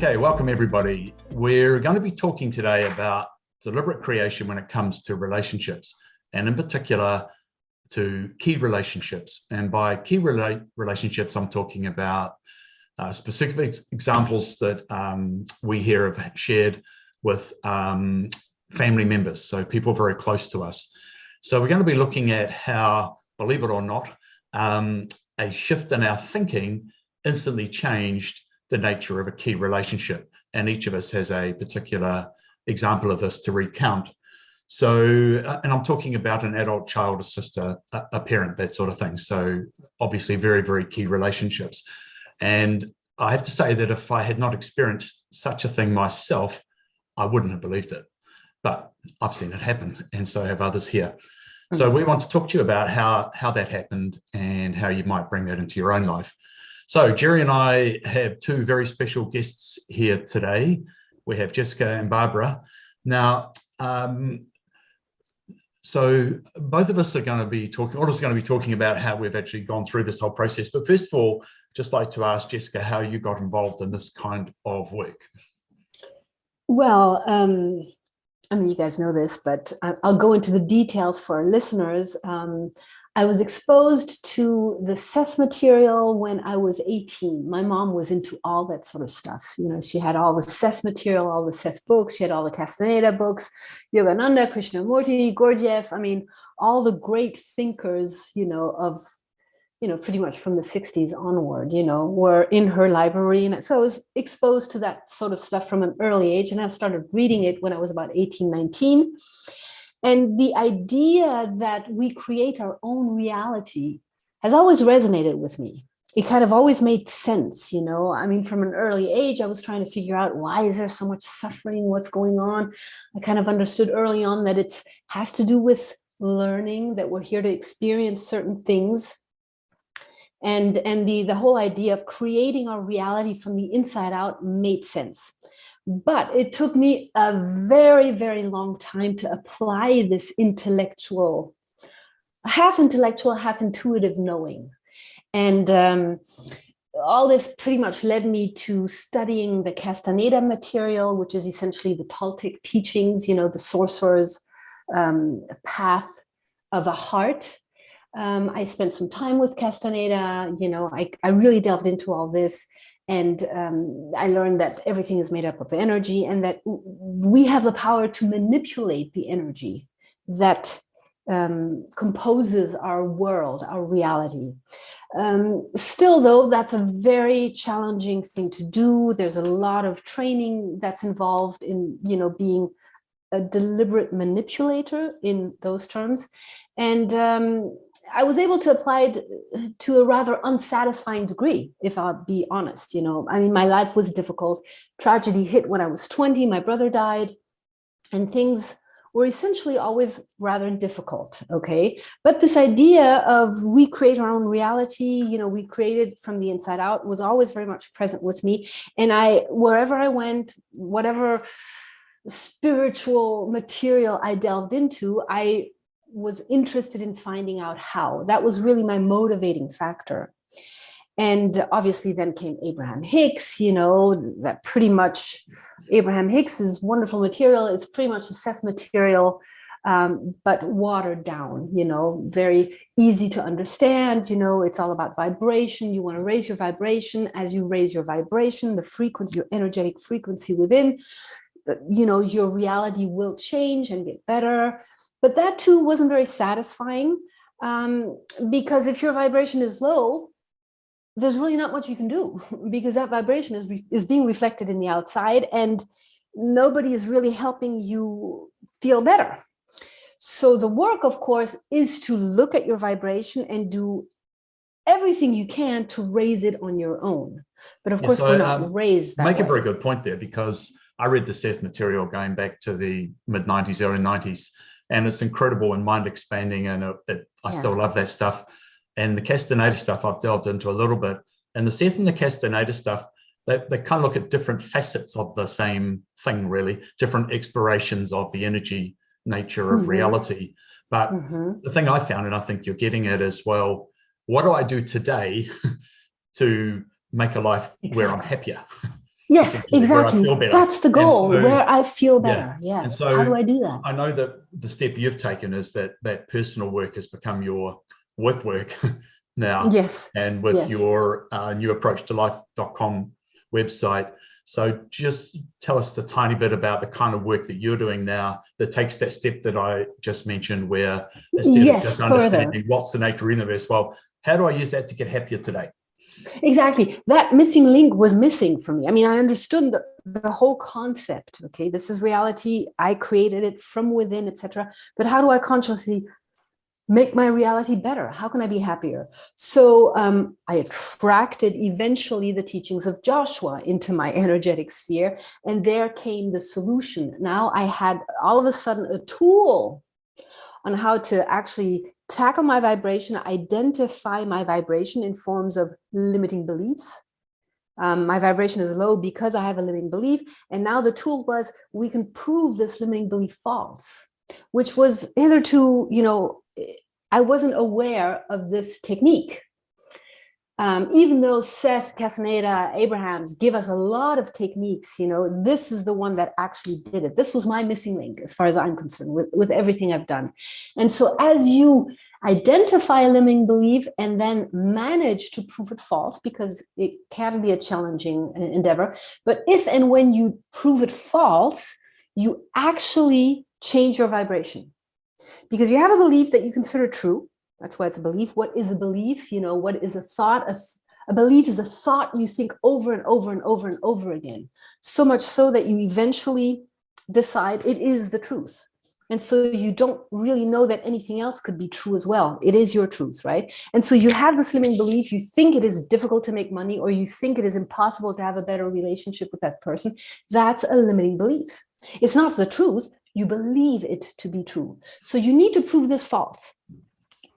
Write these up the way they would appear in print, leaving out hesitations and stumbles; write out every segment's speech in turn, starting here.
Okay, welcome everybody. We're going to be talking today about deliberate creation when it comes to relationships, and in particular to key relationships. And by key relationships, I'm talking about specific examples that we here have shared with family members, so people very close to us. So we're going to be looking at how, believe it or not, a shift in our thinking instantly changed the nature of a key relationship. And each of us has a particular example of this to recount. So, and I'm talking about an adult child, a sister, a parent, that sort of thing. So obviously very, very key relationships. And I have to say that if I had not experienced such a thing myself, I wouldn't have believed it. But I've seen it happen, and so have others here. So we want to talk to you about how that happened and how you might bring that into your own life. So Jerry and I have two very special guests here today. We have Jessica and Barbara. Now, so both of us are going to be talking, Audrey's going to be talking about how we've actually gone through this whole process. But first of all, just like to ask Jessica how you got involved in this kind of work. Well, I mean, you guys know this, but I'll go into the details for our listeners. I was exposed to the Seth material when I was 18. My mom was into all that sort of stuff. You know, she had all the Seth material, all the Seth books. She had all the Castaneda books, Yogananda, Krishnamurti, Gurdjieff. I mean, all the great thinkers, of pretty much from the 60s onward, were in her library. And so I was exposed to that sort of stuff from an early age. And I started reading it when I was about 18, 19. And the idea that we create our own reality has always resonated with me. It kind of always made sense, I mean, from an early age, I was trying to figure out, why is there so much suffering? What's going on? I kind of understood early on that it has to do with learning, that we're here to experience certain things. And the whole idea of creating our reality from the inside out made sense. But it took me a very, very long time to apply this intellectual, half intuitive knowing. And all this pretty much led me to studying the Castaneda material, which is essentially the Toltec teachings, the sorcerer's path of the heart. I spent some time with Castaneda, I really delved into all this. And I learned that everything is made up of energy, and that we have the power to manipulate the energy that composes our world, our reality. Still, though, that's a very challenging thing to do. There's a lot of training that's involved in, being a deliberate manipulator in those terms. And I was able to apply it to a rather unsatisfying degree, if I'll be honest. I mean, my life was difficult. Tragedy hit when I was 20. My brother died, and things were essentially always rather difficult. Okay. But this idea of we create our own reality, we create it from the inside out, was always very much present with me. And wherever I went, whatever spiritual material I delved into, I was interested in finding out how. That was really my motivating factor. And obviously then came Abraham Hicks, that pretty much Abraham Hicks's wonderful material is pretty much the Seth material, but watered down, very easy to understand. It's all about vibration. You want to raise your vibration. As you raise your vibration, the frequency, your energetic frequency within, your reality will change and get better. But that too wasn't very satisfying, because if your vibration is low, there's really not much you can do, because that vibration is being reflected in the outside, and nobody is really helping you feel better. So the work, of course, is to look at your vibration and do everything you can to raise it on your own. But of course, we're not raised that way. Make a very good point there, because I read the Seth material going back to the mid-90s, early 90s. And it's incredible and mind expanding, and I still love that stuff. And the Castaneda stuff I've delved into a little bit. And the Seth and the Castaneda stuff, they kind of look at different facets of the same thing, really, different explorations of the energy nature of reality. But the thing I found, and I think you're getting at, is, well, what do I do today to make a life where I'm happier? Yes, essentially, where I exactly. feel better. That's the And goal, so, where I feel yeah. better. And Yes. How do so I do that? I know that the step you've taken is that personal work has become your with work now, Yes. and with Yes. your new approach to life.com website. So just tell us a tiny bit about the kind of work that you're doing now that takes that step that I just mentioned, where instead of Yes, just further. understanding what's the nature of the universe, well, how do I use that to get happier today? Exactly. That missing link was missing for me. I mean, I understood the whole concept. Okay, this is reality. I created it from within, etc. But how do I consciously make my reality better? How can I be happier? So I attracted eventually the teachings of Joshua into my energetic sphere, and there came the solution. Now I had all of a sudden a tool on how to actually tackle my vibration, identify my vibration in forms of limiting beliefs. My vibration is low because I have a limiting belief. And now the tool was, we can prove this limiting belief false, which was hitherto, I wasn't aware of this technique. Even though Seth, Castaneda, Abrahams give us a lot of techniques, this is the one that actually did it. This was my missing link, as far as I'm concerned, with everything I've done. And so as you identify a limiting belief and then manage to prove it false, because it can be a challenging endeavor, but if and when you prove it false, you actually change your vibration. Because you have a belief that you consider true. That's why it's a belief. What is a belief? What is a thought? A belief is a thought you think over and over and over and over again. So much so that you eventually decide it is the truth. And so you don't really know that anything else could be true as well. It is your truth, right? And so you have this limiting belief. You think it is difficult to make money, or you think it is impossible to have a better relationship with that person. That's a limiting belief. It's not the truth. You believe it to be true. So you need to prove this false.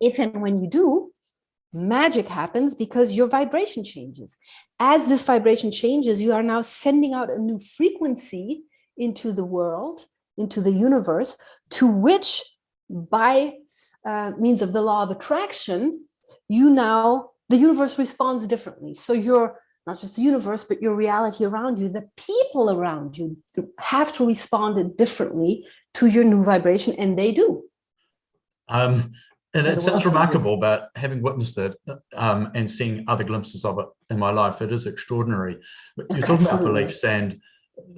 If and when you do, magic happens, because your vibration changes. As this vibration changes, you are now sending out a new frequency into the world, into the universe, to which, by means of the law of attraction, the universe responds differently. So you're not just the universe, but your reality around you, the people around you have to respond differently to your new vibration, and they do. And it sounds remarkable, but having witnessed it and seeing other glimpses of it in my life, it is extraordinary. But you're talking about beliefs, and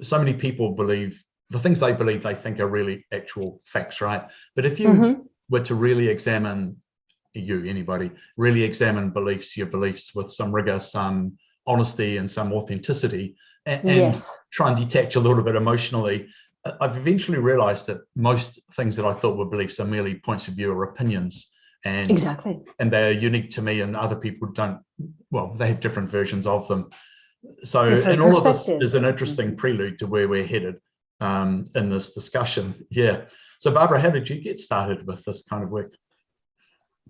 so many people believe the things they believe they think are really actual facts, right? But if you were to really examine anybody, really examine your beliefs with some rigor, some honesty, and some authenticity, and try and detach a little bit emotionally, I've eventually realized that most things that I thought were beliefs are merely points of view or opinions. And they're unique to me, and other people don't, well, they have different versions of them. So, and all of this is an interesting prelude to where we're headed in this discussion. Yeah. So Barbara, how did you get started with this kind of work?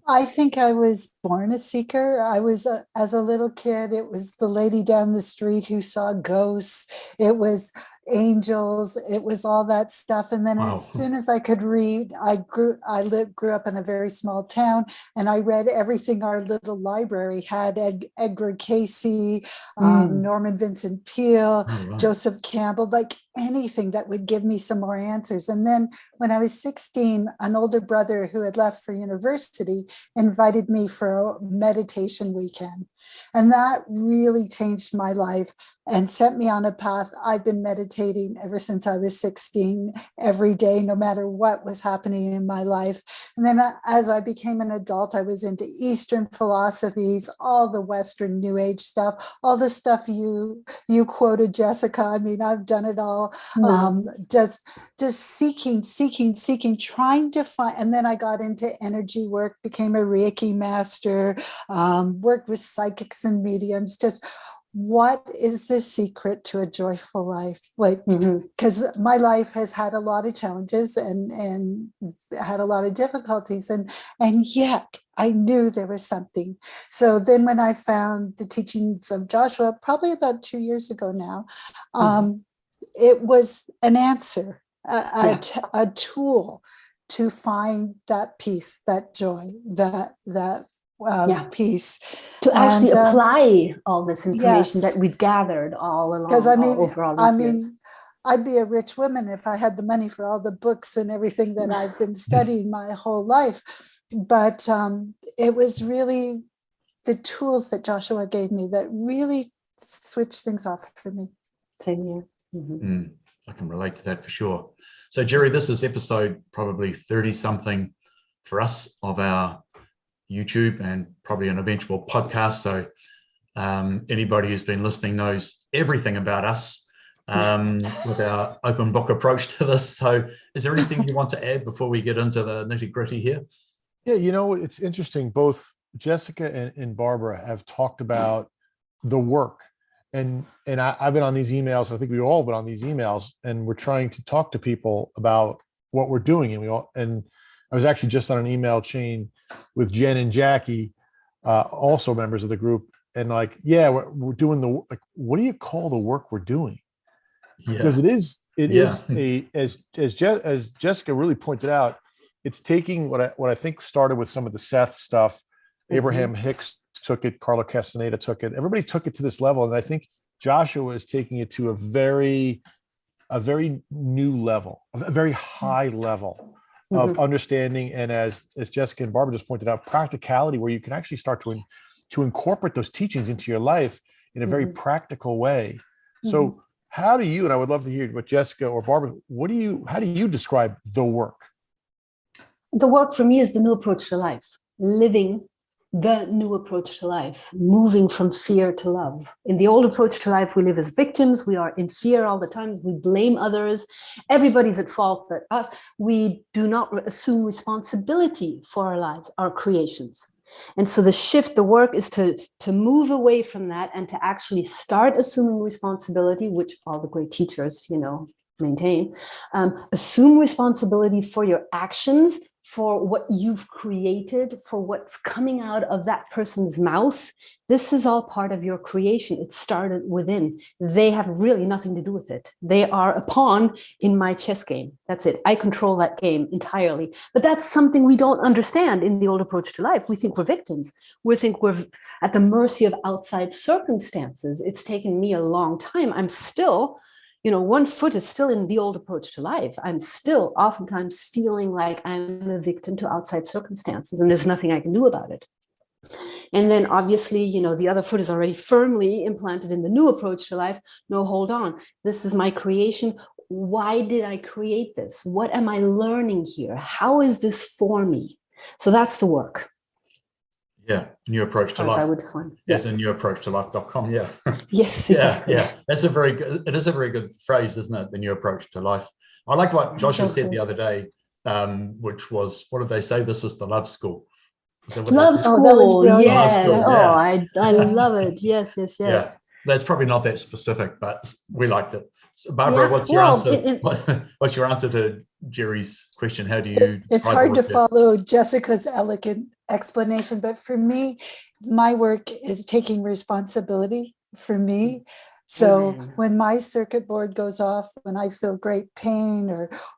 I think I was born a seeker. I was, as a little kid, it was the lady down the street who saw ghosts. It was angels. It was all that stuff. And then as soon as I could read, I grew up in a very small town, and I read everything our little library had: Edgar Casey, Norman Vincent Peale, Joseph Campbell, like anything that would give me some more answers. And then when I was 16, an older brother who had left for university invited me for a meditation weekend. And that really changed my life and set me on a path. I've been meditating ever since I was 16, every day, no matter what was happening in my life. And then as I became an adult, I was into Eastern philosophies, all the Western New Age stuff, all the stuff you quoted, Jessica. I mean, I've done it all. Just seeking, trying to find. And then I got into energy work, became a Reiki master, worked with psychics and mediums. Just, what is the secret to a joyful life? Like, because my life has had a lot of challenges and had a lot of difficulties, and yet I knew there was something. So then when I found the teachings of Joshua, probably about 2 years ago now, it was an answer, a tool to find that peace, that joy, that Yeah. piece. To actually And, apply all this information yes. that we'd gathered all Because along, over all these years. I'd be a rich woman if I had the money for all the books and everything that I've been studying my whole life. But it was really the tools that Joshua gave me that really switched things off for me. Same here. Mm-hmm. I can relate to that for sure. So Jerry, this is episode probably 30 something for us of our YouTube and probably an eventual podcast. So anybody who's been listening knows everything about us with our open book approach to this. So is there anything you want to add before we get into the nitty gritty here? Yeah, you know, it's interesting. Both Jessica and Barbara have talked about the work. And I've been on these emails. I think we've all been on these emails, and we're trying to talk to people about what we're doing. And I was actually just on an email chain with Jen and Jackie, also members of the group. And like, yeah, we're doing what do you call the work we're doing? Yeah. Because it is as Jessica really pointed out, it's taking what I think started with some of the Seth stuff. Abraham Hicks took it, Carlo Castaneda took it. Everybody took it to this level, and I think Joshua is taking it to a very new level, a very high level of understanding. And as Jessica and Barbara just pointed out, practicality, where you can actually start to incorporate those teachings into your life in a very practical way. So how do you, and I would love to hear what Jessica or Barbara, how do you describe the work? The work for me is the new approach to life, living the new approach to life, moving from fear to love. In the old approach to life, we live as victims. We are in fear all the time. We blame others. Everybody's at fault but us. We do not assume responsibility for our lives, our creations. And so the shift, the work is to move away from that and to actually start assuming responsibility, which all the great teachers, maintain. Assume responsibility for your actions, for what you've created, for what's coming out of that person's mouth. This is all part of your creation. It started within. They have really nothing to do with it. They are a pawn in my chess game. That's it. I control that game entirely. But that's something we don't understand in the old approach to life. We think we're victims. We think we're at the mercy of outside circumstances. It's taken me a long time. I'm still, one foot is still in the old approach to life. I'm still oftentimes feeling like I'm a victim to outside circumstances, and there's nothing I can do about it. And then obviously, the other foot is already firmly implanted in the new approach to life. No, hold on. This is my creation. Why did I create this? What am I learning here? How is this for me? So that's the work. Yeah, new approach to life. I would define. Yes, and newapproachtolife.com. Yeah. Yes, exactly. Yeah. It is a very good phrase, isn't it? The new approach to life. I like what Joshua said the other day, which was, what did they say? This is the love school. Love school. That was brilliant. Yes. Yeah. Oh, I love it. Yes. Yeah. That's probably not that specific, but we liked it. So Barbara, what's your answer? What's your answer to Jerry's question? How do you? It's hard to follow Jessica's elegant explanation, but for me, my work is taking responsibility for me. So when my circuit board goes off, when I feel great pain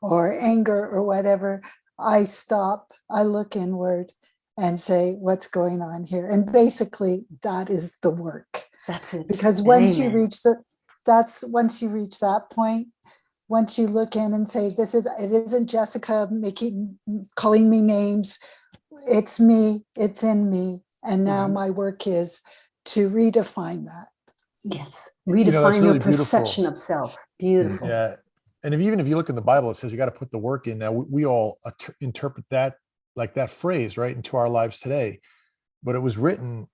or anger or whatever, I stop, I look inward and say, what's going on here? And basically that is the work. That's it. Because once you reach that point, once you look in and say, it isn't Jessica calling me names, it's me, it's in me. And now my work is to redefine that. Yes. Redefine your perception of self. Beautiful. Yeah. And even if you look in the Bible, it says you got to put the work in. Now we all interpret that like that phrase, right, into our lives today. But it was written,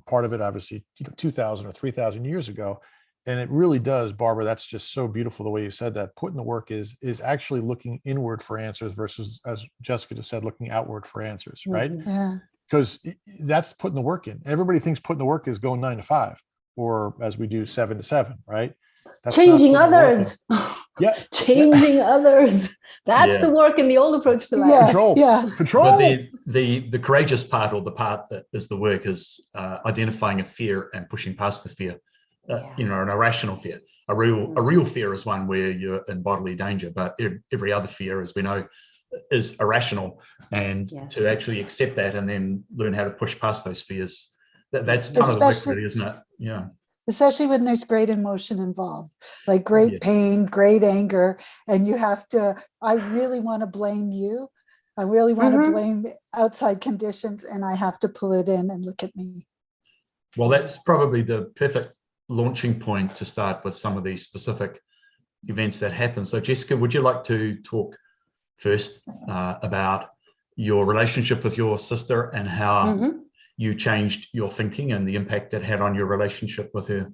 part of it, obviously, 2,000 or 3,000 years ago. And it really does, Barbara, that's just so beautiful the way you said that. Putting the work is actually looking inward for answers versus, as Jessica just said, looking outward for answers, right? Yeah. Because that's putting the work in. Everybody thinks putting the work is going 9 to 5, or as we do 7 to 7but right? That's changing others. Yeah. Changing others. That's the work in the old approach to life. Yes. Control. Yeah. Control. But the courageous part, or the part that is the work, is identifying a fear and pushing past the fear. An irrational fear. A real fear is one where you're in bodily danger, but every other fear, as we know, is irrational, and Yes. to actually accept that and then learn how to push past those fears. That's kind of the work, really, isn't it? Yeah. Especially when there's great emotion involved, like great Yes. pain, great anger, and you have to, I really want to blame you. I really want to blame outside conditions, and I have to pull it in and look at me. Well, that's probably the perfect launching point to start with some of these specific events that happen. So Jessica, would you like to talk first about your relationship with your sister and how you changed your thinking and the impact it had on your relationship with her?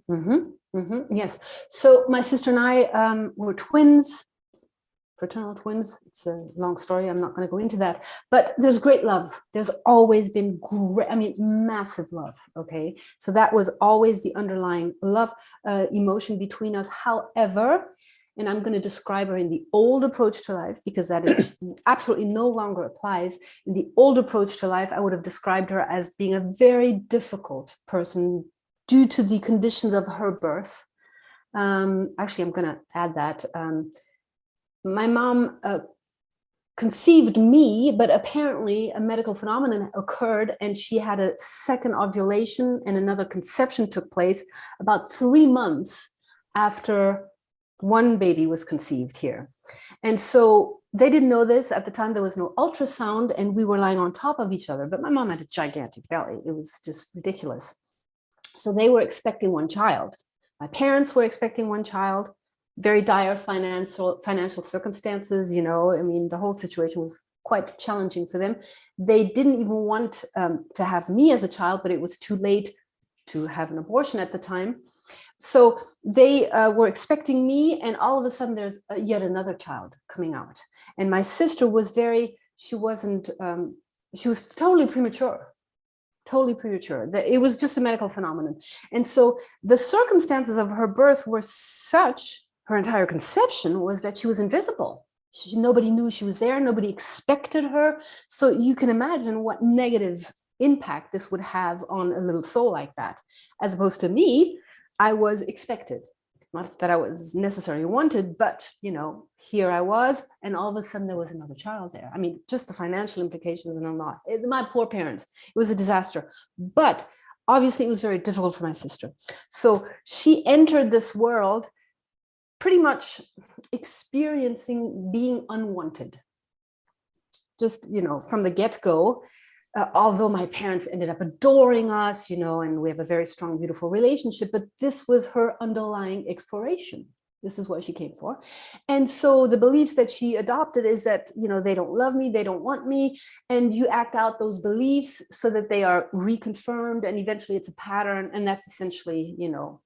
Yes. So my sister and I were twins, fraternal twins. It's a long story. I'm not going to go into that, but there's great love. There's always been great, I mean, massive love. Okay. So that was always the underlying love emotion between us. However, and I'm going to describe her in the old approach to life, because that is absolutely no longer applies. In the old approach to life, I would have described her as being a very difficult person due to the conditions of her birth. Actually, I'm going to add that. My mom conceived me, but apparently a medical phenomenon occurred and she had a second ovulation and another conception took place about 3 months after one baby was conceived here. And so they didn't know this at the time. There was no ultrasound and we were lying on top of each other, but my mom had a gigantic belly. It was just ridiculous. So they were expecting one child. My parents were expecting one child, very dire financial circumstances, you know, I mean, the whole situation was quite challenging for them. They didn't even want to have me as a child, but it was too late to have an abortion at the time. So they were expecting me, and all of a sudden there's yet another child coming out. And my sister was she was totally premature. Totally premature. It was just a medical phenomenon. And so the circumstances of her birth were such, her entire conception was that she was invisible. Nobody knew she was there. Nobody expected her. So you can imagine what negative impact this would have on a little soul like that. As opposed to me, I was expected. Not that I was necessarily wanted, but, you know, here I was, and all of a sudden there was another child there. I mean, just the financial implications and a lot. My poor parents, it was a disaster. But obviously it was very difficult for my sister. So she entered this world pretty much experiencing being unwanted. Just, you know, from the get-go. Although my parents ended up adoring us, you know, and we have a very strong, beautiful relationship, but this was her underlying exploration. This is what she came for. And so the beliefs that she adopted is that, you know, they don't love me, they don't want me, and you act out those beliefs so that they are reconfirmed, and eventually it's a pattern, and that's essentially, you know,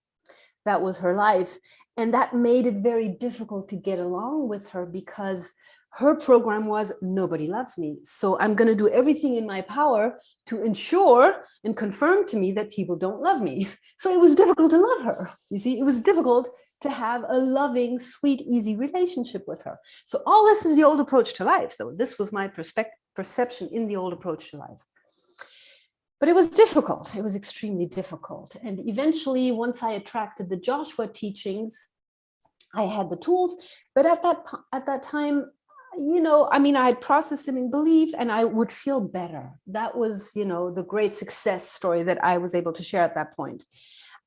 that was her life. And that made it very difficult to get along with her, because her program was, nobody loves me. So I'm going to do everything in my power to ensure and confirm to me that people don't love me. So it was difficult to love her. You see, it was difficult to have a loving, sweet, easy relationship with her. So all this is the old approach to life. So this was my perception in the old approach to life. But it was difficult. It was extremely difficult. And eventually, once I attracted the Joshua teachings, I had the tools. But at that time, you know, I mean, I had processed them in belief and I would feel better. That was, you know, the great success story that I was able to share at that point.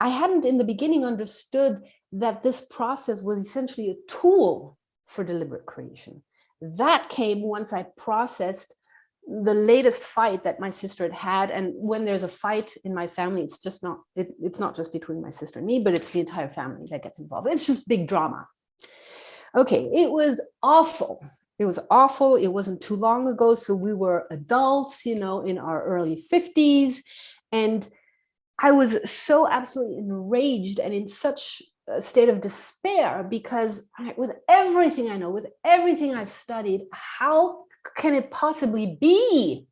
I hadn't in the beginning understood that this process was essentially a tool for deliberate creation. That came once I processed the latest fight that my sister had had. And when there's a fight in my family, it's just not, it's not just between my sister and me, but it's the entire family that gets involved. It's just big drama. Okay, it was awful. It was awful. It wasn't too long ago. So we were adults, you know, in our early 50s. And I was so absolutely enraged and in such a state of despair, because with everything I know, with everything I've studied, how can it possibly be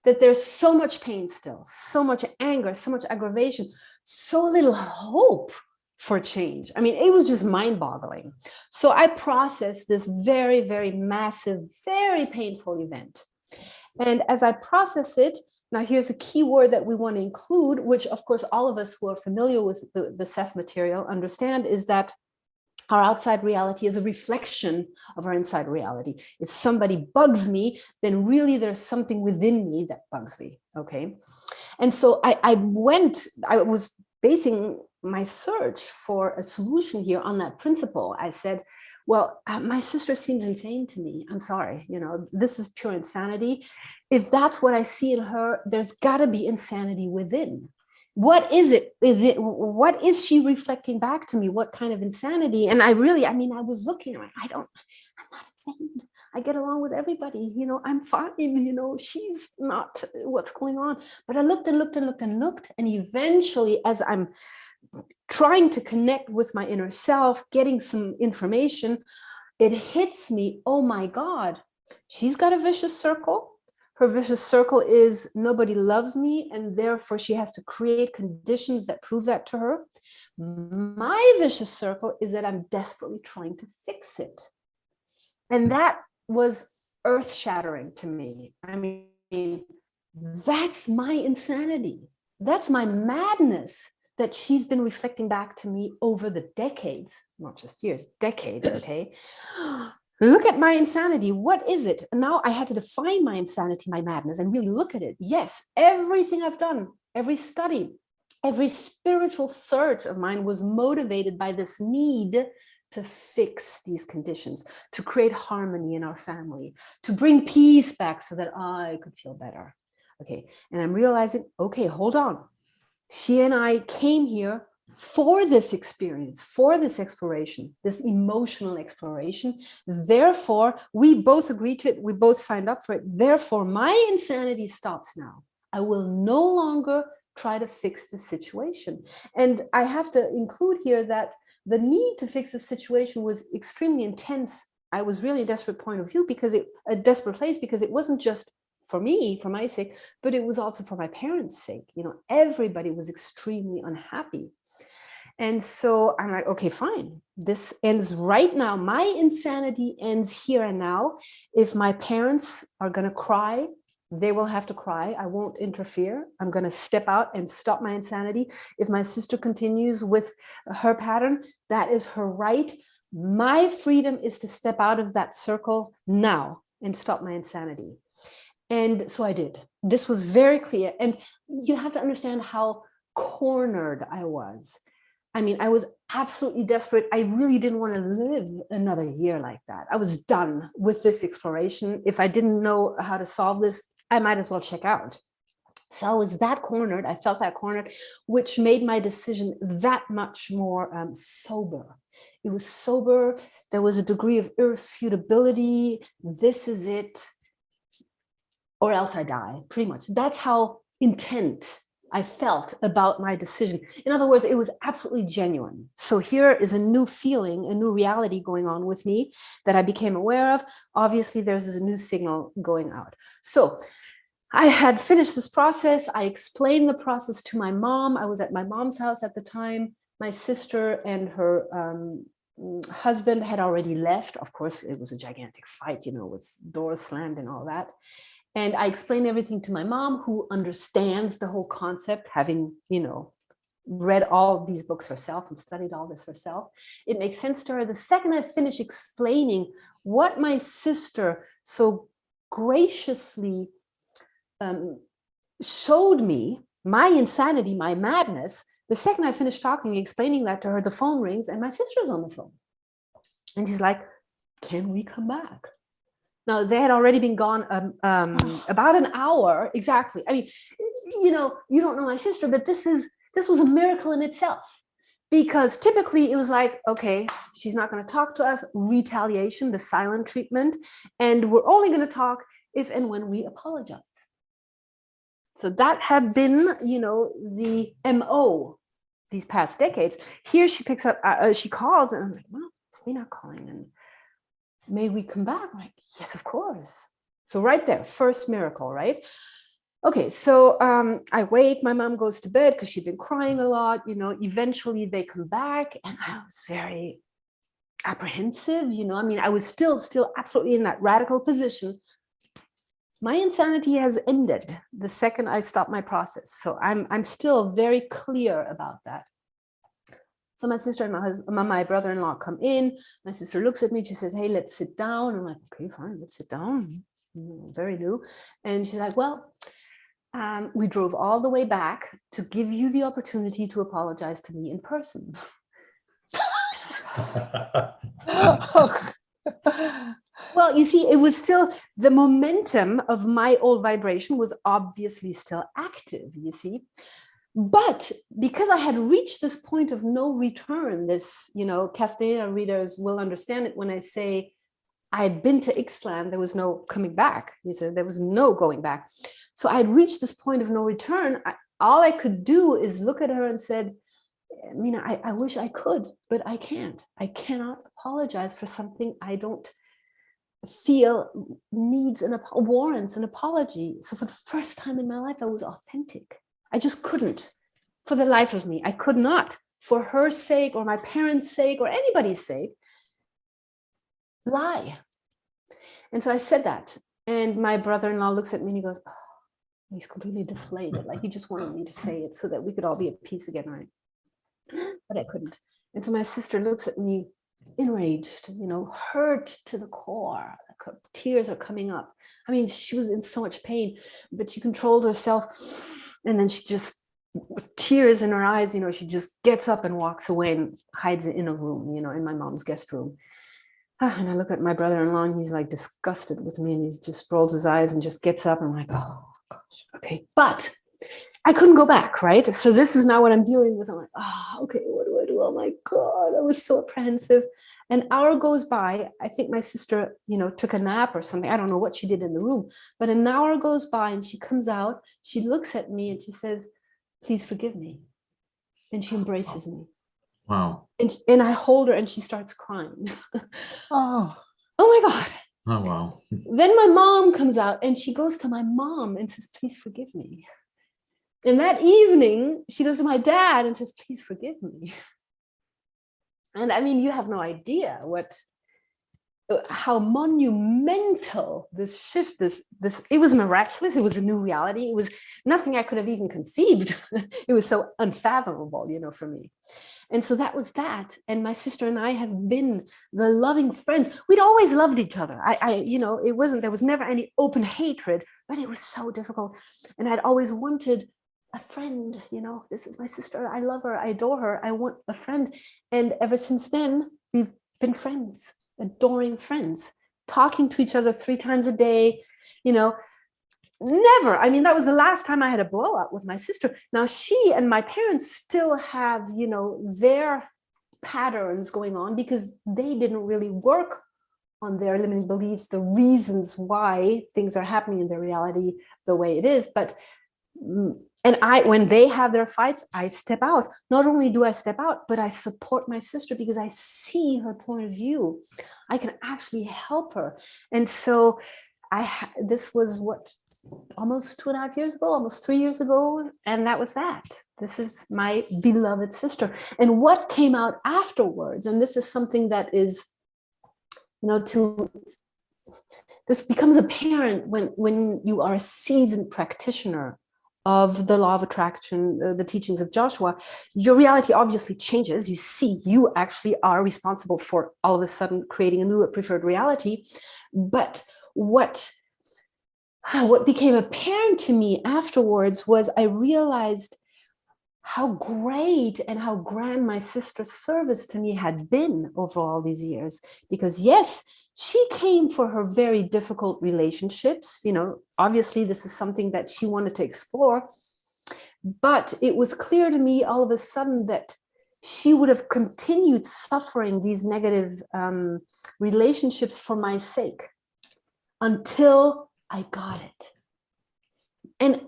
that there's so much pain still, so much anger, so much aggravation, so little hope for change? I mean, it was just mind-boggling. So I processed this very, very massive, very painful event. And as I process it, now here's a key word that we want to include, which of course all of us who are familiar with the Seth material understand, is that Our outside reality is a reflection of our inside reality. If somebody bugs me, then really there's something within me that bugs me, okay? And so I was basing my search for a solution here on that principle. I said, well, my sister seems insane to me. I'm sorry, this is pure insanity. If that's what I see in her, there's gotta be insanity within. What is it? What is she reflecting back to me? What kind of insanity? And I was looking, I'm not insane. I get along with everybody, I'm fine, she's not, what's going on? But I looked and looked and looked and looked. And eventually, as I'm trying to connect with my inner self, getting some information, it hits me, oh my God, she's got a vicious circle. Her vicious circle is nobody loves me, and therefore she has to create conditions that prove that to her. My vicious circle is that I'm desperately trying to fix it. And that was earth-shattering to me. I mean, that's my insanity. That's my madness that she's been reflecting back to me over the decades, not just years, decades, okay? Look at my insanity. What is it? And now I had to define my insanity, my madness, and really look at it. Yes, everything I've done, every study, every spiritual search of mine was motivated by this need to fix these conditions, to create harmony in our family, to bring peace back so that I could feel better. Okay, and I'm realizing, okay, hold on. She and I came here for this experience, for this exploration, this emotional exploration. Therefore, we both agreed to it. We both signed up for it. Therefore, my insanity stops now. I will no longer try to fix the situation. And I have to include here that the need to fix the situation was extremely intense. I was really a desperate point of view because a desperate place, because it wasn't just for me, for my sake, but it was also for my parents' sake. Everybody was extremely unhappy. And so I'm like, okay, fine. This ends right now. My insanity ends here and now. If my parents are going to cry, they will have to cry. I won't interfere. I'm going to step out and stop my insanity. If my sister continues with her pattern, that is her right. My freedom is to step out of that circle now and stop my insanity. And so I did. This was very clear. And you have to understand how cornered I was. I mean, I was absolutely desperate. I really didn't want to live another year like that. I was done with this exploration. If I didn't know how to solve this, I might as well check out. So I was that cornered. I felt that cornered, which made my decision that much more sober. It was sober. There was a degree of irrefutability. This is it, or else I die, pretty much. That's how intent I felt about my decision. In other words, it was absolutely genuine. So here is a new feeling, a new reality going on with me that I became aware of. Obviously, there's a new signal going out. So I had finished this process. I explained the process to my mom. I was at my mom's house at the time. My sister and her husband had already left. Of course, it was a gigantic fight, with doors slammed and all that. And I explained everything to my mom, who understands the whole concept, having, read all these books herself and studied all this herself. It makes sense to her. The second I finished explaining what my sister so graciously showed me, my insanity, my madness, the second I finished talking, explaining that to her, the phone rings and my sister's on the phone. And she's like, can we come back? Now, they had already been gone about an hour, exactly. I mean, you don't know my sister, but this was a miracle in itself. Because typically it was like, okay, she's not going to talk to us, retaliation, the silent treatment, and we're only going to talk if and when we apologize. So that had been, the MO these past decades. Here she picks up, she calls, and I'm like, well, it's me not calling, and may we come back? I'm like, yes, of course. So right there, first miracle, right? Okay, so I wait, my mom goes to bed because she'd been crying a lot, eventually they come back and I was very apprehensive, I mean, I was still absolutely in that radical position. My insanity has ended the second I stopped my process. So I'm still very clear about that. So my sister and my brother-in-law come in. My sister looks at me. She says, "Hey, let's sit down." I'm like, "Okay, fine, let's sit down." Very new. And she's like, "Well, we drove all the way back to give you the opportunity to apologize to me in person." Well, you see, it was still, the momentum of my old vibration was obviously still active, you see. But because I had reached this point of no return, this, Castaneda readers will understand it when I say I had been to Ixtlan, there was no coming back. He said there was no going back. So I had reached this point of no return. All I could do is look at her and said, Mina, I wish I could, but I can't. I cannot apologize for something I don't feel warrants an apology. So for the first time in my life, I was authentic. I just couldn't, for the life of me. I could not, for her sake or my parents' sake or anybody's sake, lie. And so I said that. And my brother-in-law looks at me and he goes, "Oh," he's completely deflated. Like he just wanted me to say it so that we could all be at peace again, right? But I couldn't. And so my sister looks at me enraged, hurt to the core. Like her tears are coming up. I mean, she was in so much pain, but she controlled herself. And then she just, with tears in her eyes, she just gets up and walks away and hides in a room, in my mom's guest room. And I look at my brother-in-law and he's like disgusted with me and he just rolls his eyes and just gets up and I'm like, oh gosh, okay. But I couldn't go back, right? So this is now what I'm dealing with. I'm like, oh, okay, what do I do? Oh my God, I was so apprehensive. An hour goes by. I think my sister, took a nap or something. I don't know what she did in the room, but an hour goes by and she comes out. She looks at me and she says, "Please forgive me." And she embraces me. Wow. And I hold her and she starts crying. Oh. Oh my God. Oh, wow. Then my mom comes out and she goes to my mom and says, "Please forgive me." And that evening, she goes to my dad and says, "Please forgive me." And I mean, you have no idea how monumental this shift, this, it was miraculous. It was a new reality. It was nothing I could have even conceived. It was so unfathomable, for me. And so that was that. And my sister and I have been the loving friends. We'd always loved each other. There was never any open hatred, but it was so difficult. And I'd always wanted a friend, this is my sister. I love her. I adore her. I want a friend. And ever since then, we've been friends, adoring friends, talking to each other 3 times a day, never. I mean, that was the last time I had a blow up with my sister. Now she and my parents still have, their patterns going on because they didn't really work on their limiting beliefs, the reasons why things are happening in their reality the way it is. But when they have their fights, I step out. Not only do I step out, but I support my sister because I see her point of view. I can actually help her. And so this was almost 2.5 years ago, almost 3 years ago. And that was that. This is my beloved sister. And what came out afterwards, and this is something that is, this becomes apparent when you are a seasoned practitioner of the law of attraction, the teachings of Joshua, your reality obviously changes. You see, you actually are responsible for all of a sudden creating a new preferred reality. But what became apparent to me afterwards was I realized how great and how grand my sister's service to me had been over all these years. Because yes, she came for her very difficult relationships. Obviously this is something that she wanted to explore, but it was clear to me all of a sudden that she would have continued suffering these negative relationships for my sake until I got it. And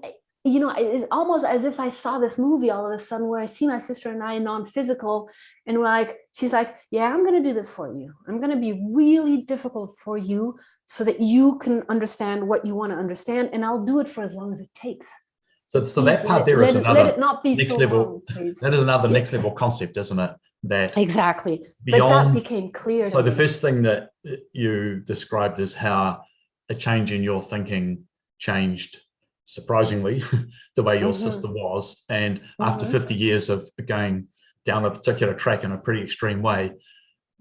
it's almost as if I saw this movie all of a sudden where I see my sister and I non-physical, and she's like, "Yeah, I'm going to do this for you. I'm going to be really difficult for you so that you can understand what you want to understand, and I'll do it for as long as it takes." So that part there is another let it not be next so level. long, please. That is another Yes. next level concept, isn't it? That Exactly. beyond, but that became clear. So the first thing that you described is how a change in your thinking changed, surprisingly, the way your sister was. And after 50 years of going down a particular track in a pretty extreme way.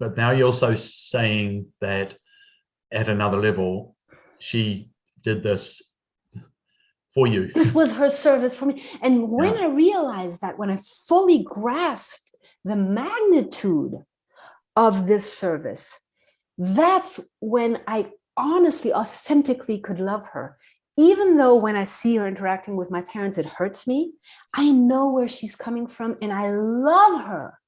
But now you're also saying that at another level, she did this for you. This was her service for me. And when Yeah. I realized that, when I fully grasped the magnitude of this service, that's when I honestly, authentically could love her. Even though when I see her interacting with my parents, it hurts me, I know where she's coming from and I love her.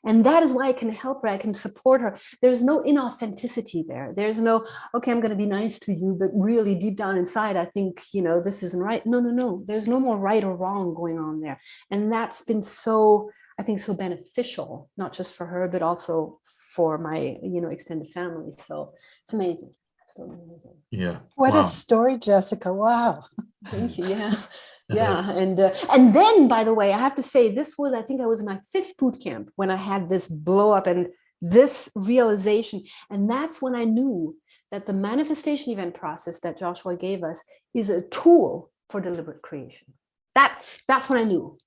And that is why I can help her, I can support her. There's no inauthenticity there. There's no, okay, I'm going to be nice to you, but really deep down inside, I think, this isn't right. No. There's no more right or wrong going on there. And that's been so, I think, so beneficial, not just for her, but also for my, extended family. So it's amazing. Absolutely amazing. Yeah. What Wow. a story, Jessica. Wow. Thank you. Yeah. It Yeah. is. And then, by the way, I have to say, I think I was in my 5th boot camp when I had this blow up and this realization. And that's when I knew that the manifestation event process that Joshua gave us is a tool for deliberate creation. That's when I knew.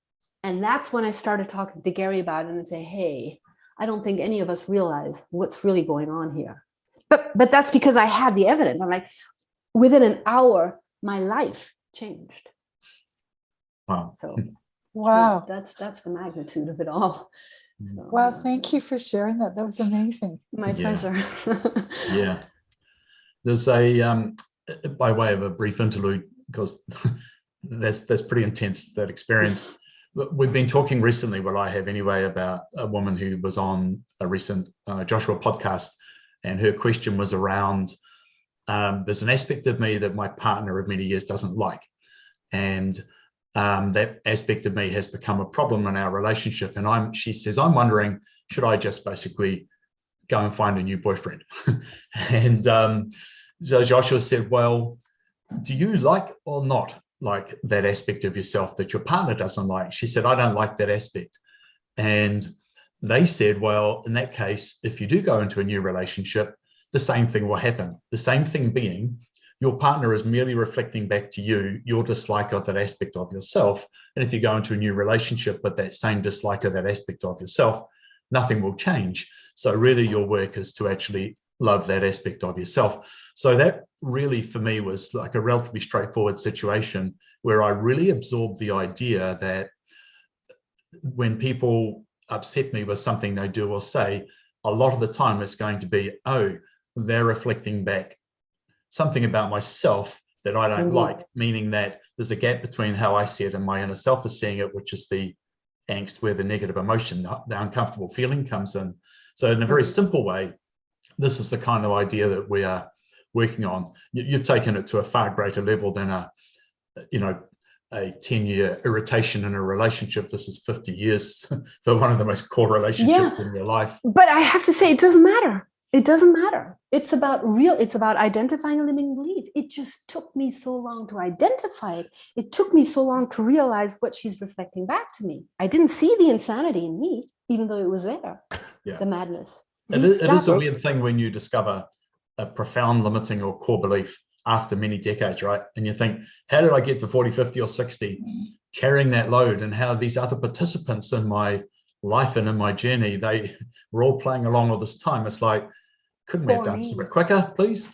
And that's when I started talking to Gary about it and say, hey, I don't think any of us realize what's really going on here. But that's because I had the evidence. I'm like, within an hour, my life changed. Wow. So Wow. that's the magnitude of it all. So, Wow. Thank you for sharing that. That was amazing. My Yeah. pleasure. Yeah. There's a, by way of a brief interlude, because that's pretty intense, that experience. We've been talking recently, well, I have anyway, about a woman who was on a recent Joshua podcast, and her question was around, there's an aspect of me that my partner of many years doesn't like. And that aspect of me has become a problem in our relationship. And she says, I'm wondering, should I just basically go and find a new boyfriend? And so Joshua said, well, do you like or not like that aspect of yourself that your partner doesn't like? She said, I don't like that aspect. And they said, well, in that case, if you do go into a new relationship, the same thing will happen. The same thing being, your partner is merely reflecting back to you your dislike of that aspect of yourself. And if you go into a new relationship with that same dislike of that aspect of yourself, nothing will change. So really your work is to actually love that aspect of yourself. So that really for me was like a relatively straightforward situation where I really absorbed the idea that when people upset me with something they do or say, a lot of the time it's going to be, oh, they're reflecting back something about myself that I don't like, meaning that there's a gap between how I see it and my inner self is seeing it, which is the angst, where the negative emotion, the uncomfortable feeling comes in. So in a very simple way, this is the kind of idea that we are working on. You've taken it to a far greater level than a 10-year irritation in a relationship. This is 50 years for one of the most core relationships in your life. But I have to say, it doesn't matter. It doesn't matter. It's about identifying a limiting belief. It just took me so long to identify it. It took me so long to realize what she's reflecting back to me. I didn't see the insanity in me, even though it was there, the madness. It is a weird thing when you discover a profound limiting or core belief after many decades, right? And you think, how did I get to 40, 50 or 60 carrying that load, and how these other participants in my life and in my journey, they were all playing along all this time. It's like, couldn't we have done a bit quicker, please?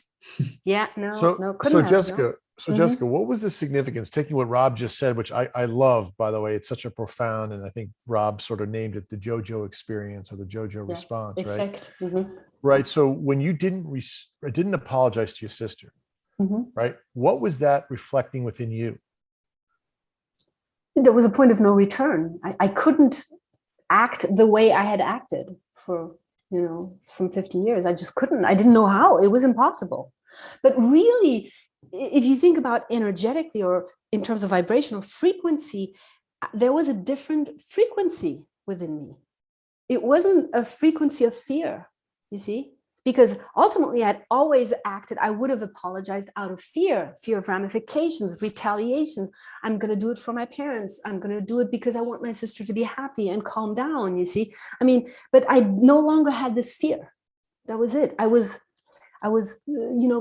Yeah, So Jessica, what was the significance, taking what Rob just said, which I love, by the way, it's such a profound, and I think Rob sort of named it the JoJo experience or the JoJo response, right? Right. So when you didn't apologize to your sister, right? What was that reflecting within you? There was a point of no return. I couldn't act the way I had acted for some 50 years. I just couldn't. I didn't know how. It was impossible. But really, if you think about energetically or in terms of vibration or frequency, there was a different frequency within me. It wasn't a frequency of fear, you see, because ultimately I'd always acted. I would have apologized out of fear of ramifications, retaliation. I'm going to do it for my parents. I'm going to do it because I want my sister to be happy and calm down, you see. I mean, but I no longer had this fear. That was it. I was,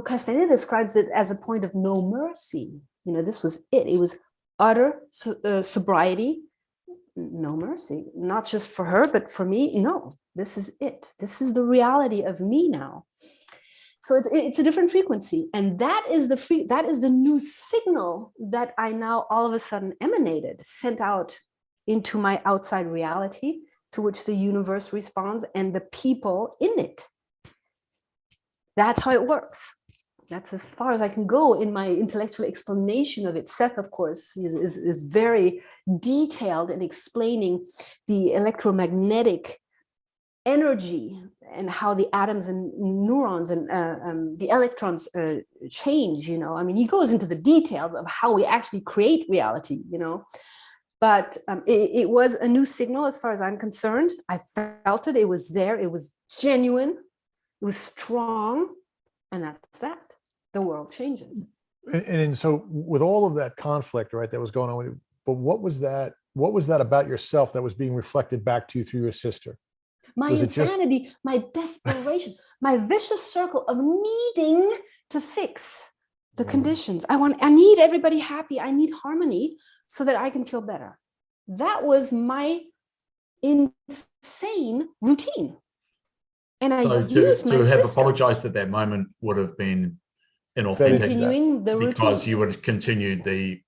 Castaneda describes it as a point of no mercy. This was it. It was utter sobriety, no mercy, not just for her, but for me. No, this is it. This is the reality of me now. So it's a different frequency, and that is the new signal that I now all of a sudden emanated, sent out into my outside reality, to which the universe responds and the people in it. That's how it works. That's as far as I can go in my intellectual explanation of it. Seth, of course, is very detailed in explaining the electromagnetic energy and how the atoms and neurons and the electrons change, you know. I mean, he goes into the details of how we actually create reality, you know. But it was a new signal as far as I'm concerned. I felt it. It was there. It was genuine. It was strong. And that's that. The world changes. And so with all of that conflict, right, that was going on with you, but what was that about yourself that was being reflected back to you through your sister? My insanity, my desperation, my vicious circle of needing to fix the conditions. I need everybody happy. I need harmony so that I can feel better. That was my insane routine. And I used my to have sister. apologized at that moment would have been inauthentic, continuing the routine, because you would have continued the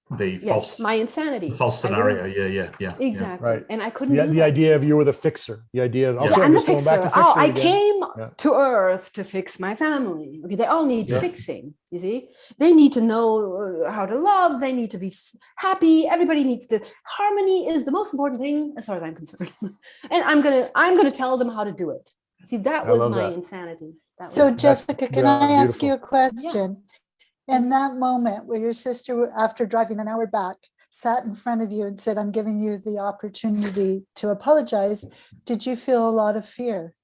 false, my insanity, the false scenario. Yeah. Exactly. Right. And I couldn't. The idea of you were the fixer. The idea of, okay, I'm the just going fixer. back to fixing I again. came to Earth to fix my family. Okay, they all need fixing. You see, they need to know how to love. They need to be happy. Everybody needs to. Harmony is the most important thing, as far as I'm concerned. And I'm gonna tell them how to do it. See, that was my insanity. So Jessica, can I ask beautiful. you a question? In that moment where your sister, after driving an hour back, sat in front of you and said, I'm giving you the opportunity to apologize, did you feel a lot of fear?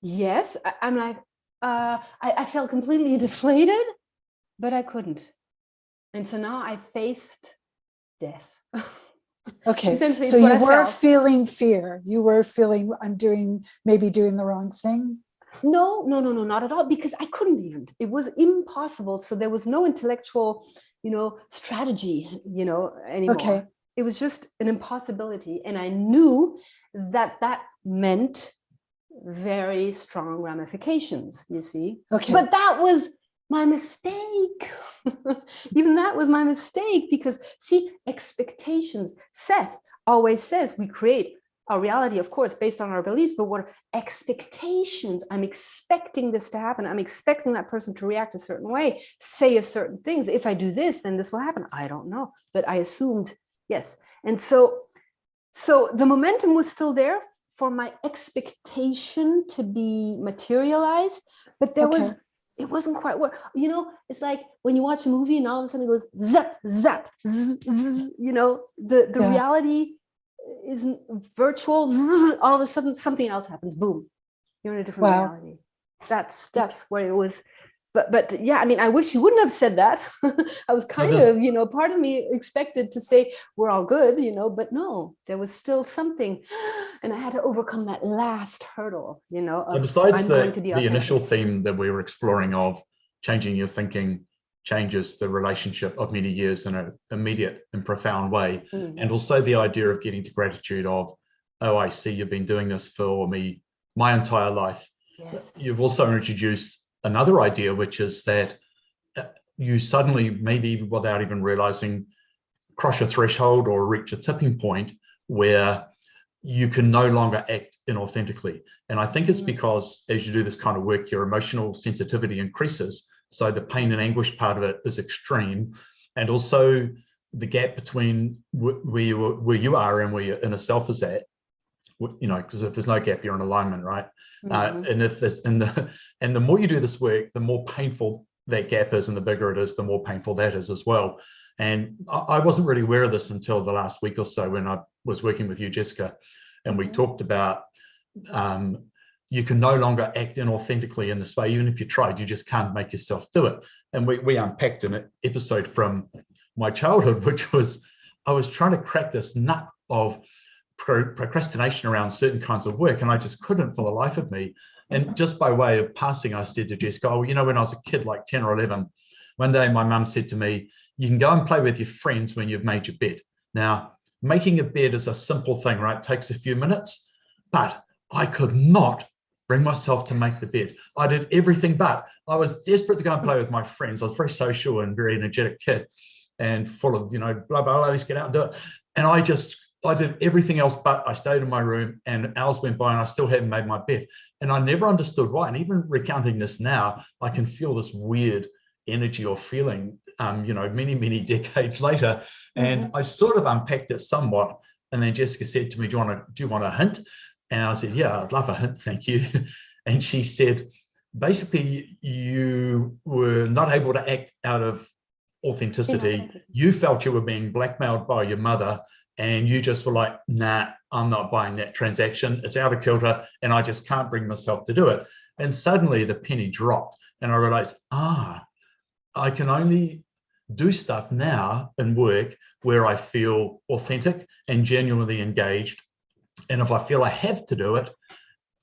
Yes, I'm like, I felt completely deflated, but I couldn't. And so now I faced death. Okay, Essentially, so you were felt. feeling fear. You were feeling, I'm maybe doing the wrong thing. No, not at all, because I couldn't even. It was impossible. So there was no intellectual, strategy, anymore. Okay. It was just an impossibility. And I knew that meant very strong ramifications, you see. Okay. But that was my mistake. Even that was my mistake, because see, expectations. Seth always says we create our reality, of course, based on our beliefs, but what are expectations? I'm expecting this to happen. I'm expecting that person to react a certain way, say a certain things. If I do this, then this will happen. I don't know, but I assumed yes. And so the momentum was still there for my expectation to be materialized, but it wasn't quite what, it's like when you watch a movie and all of a sudden it goes zap, zap, zzz, zzz, the reality isn't virtual. Zzz, all of a sudden something else happens. Boom, you're in a different reality. That's what it was. But yeah, I mean, I wish you wouldn't have said that. I was kind of, part of me expected to say we're all good, but no, there was still something, and I had to overcome that last hurdle, So besides the initial theme that we were exploring of changing your thinking changes the relationship of many years in an immediate and profound way, and also the idea of getting to gratitude of, oh, I see you've been doing this for me my entire life. Yes. You've also introduced another idea, which is that you suddenly, maybe without even realizing, cross a threshold or reach a tipping point where you can no longer act inauthentically. And I think it's because as you do this kind of work, your emotional sensitivity increases. So the pain and anguish part of it is extreme. And also the gap between where you are and where your inner self is at, because if there's no gap, you're in alignment, right? And if there's and the more you do this work, the more painful that gap is, and the bigger it is, the more painful that is as well. And I wasn't really aware of this until the last week or so when I was working with you, Jessica, and we talked about you can no longer act inauthentically in this way. Even if you tried, you just can't make yourself do it. And we unpacked an episode from my childhood, which was I was trying to crack this nut of procrastination around certain kinds of work, and I just couldn't for the life of me. And just by way of passing, I said to Jessica, oh, when I was a kid, like 10 or 11, one day my mum said to me, you can go and play with your friends when you've made your bed. Now, making a bed is a simple thing, right? It takes a few minutes, but I could not bring myself to make the bed. I did everything, but I was desperate to go and play with my friends. I was a very social and very energetic kid and full of, blah, blah, blah, let's get out and do it. And I did everything else, but I stayed in my room, and hours went by and I still hadn't made my bed. And I never understood why. And even recounting this now, I can feel this weird energy or feeling, many, many decades later. And I sort of unpacked it somewhat. And then Jessica said to me, do you want a hint? And I said, yeah, I'd love a hint, thank you. And she said, basically, you were not able to act out of authenticity. You felt you were being blackmailed by your mother, and you just were like, nah, I'm not buying that transaction. It's out of kilter, and I just can't bring myself to do it. And suddenly the penny dropped, and I realized, I can only do stuff now in work where I feel authentic and genuinely engaged. And if I feel I have to do it,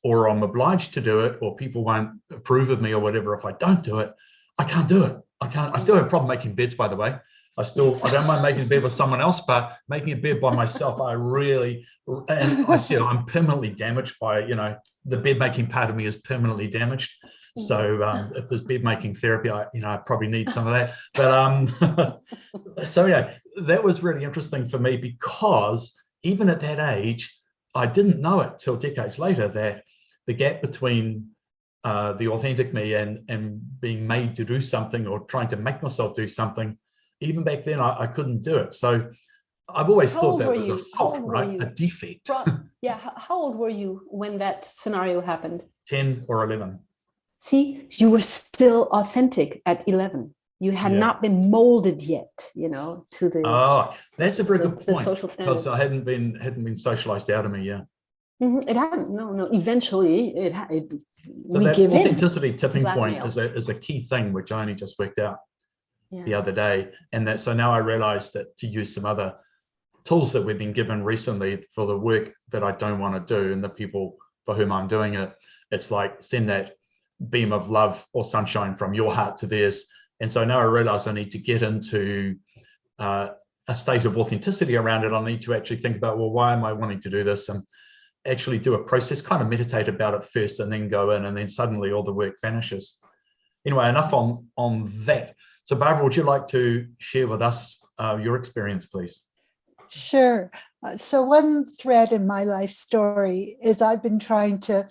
or I'm obliged to do it, or people won't approve of me or whatever, if I don't do it, I can't do it. I still have a problem making beds, by the way. I don't mind making a bed with someone else, but making a bed by myself, I'm permanently damaged by, the bed making part of me is permanently damaged. So if there's bed making therapy, I probably need some of that. But so yeah, that was really interesting for me, because even at that age, I didn't know it till decades later that the gap between the authentic me and being made to do something or trying to make myself do something, even back then I couldn't do it. So I've always thought that was a fault, right? A defect. Yeah. How old were you when that scenario happened? 10 or 11. See, you were still authentic at 11. You had not been molded yet, to the. Oh, that's a very good point. The social standards. Because I hadn't been socialized out of me. Yeah. It hadn't. No. Eventually, so that authenticity tipping point is a key thing, which I only just worked out the other day. And so now I realize that to use some other tools that we've been given recently for the work that I don't want to do and the people for whom I'm doing it, it's like send that beam of love or sunshine from your heart to theirs. And so now I realize I need to get into a state of authenticity around it. I need to actually think about, well, why am I wanting to do this? And actually do a process, kind of meditate about it first, and then go in, and then suddenly all the work vanishes. Anyway, enough on that. So Barbara, would you like to share with us your experience, please? Sure. So one thread in my life story is I've been trying to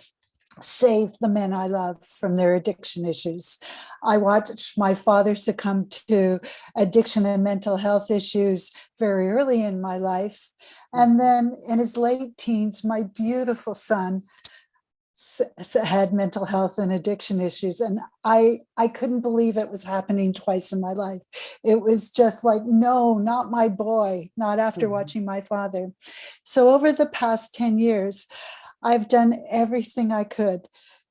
save the men I love from their addiction issues. I watched my father succumb to addiction and mental health issues very early in my life. And then in his late teens, my beautiful son had mental health and addiction issues. And I couldn't believe it was happening twice in my life. It was just like, no, not my boy, not after watching my father. So over the past 10 years, I've done everything I could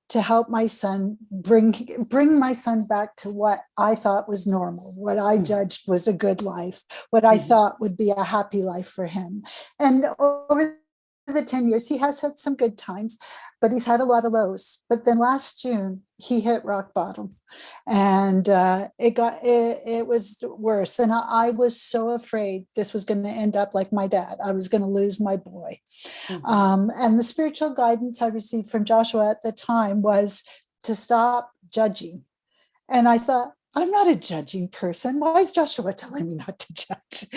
to help my son, bring my son back to what I thought was normal, what I judged was a good life, what I thought would be a happy life for him. And over the 10 years, he has had some good times, but he's had a lot of lows. But then last June, he hit rock bottom, and it was worse. And I was so afraid this was going to end up like my dad. I was going to lose my boy. And the spiritual guidance I received from Joshua at the time was to stop judging. And I thought, I'm not a judging person. Why is Joshua telling me not to judge?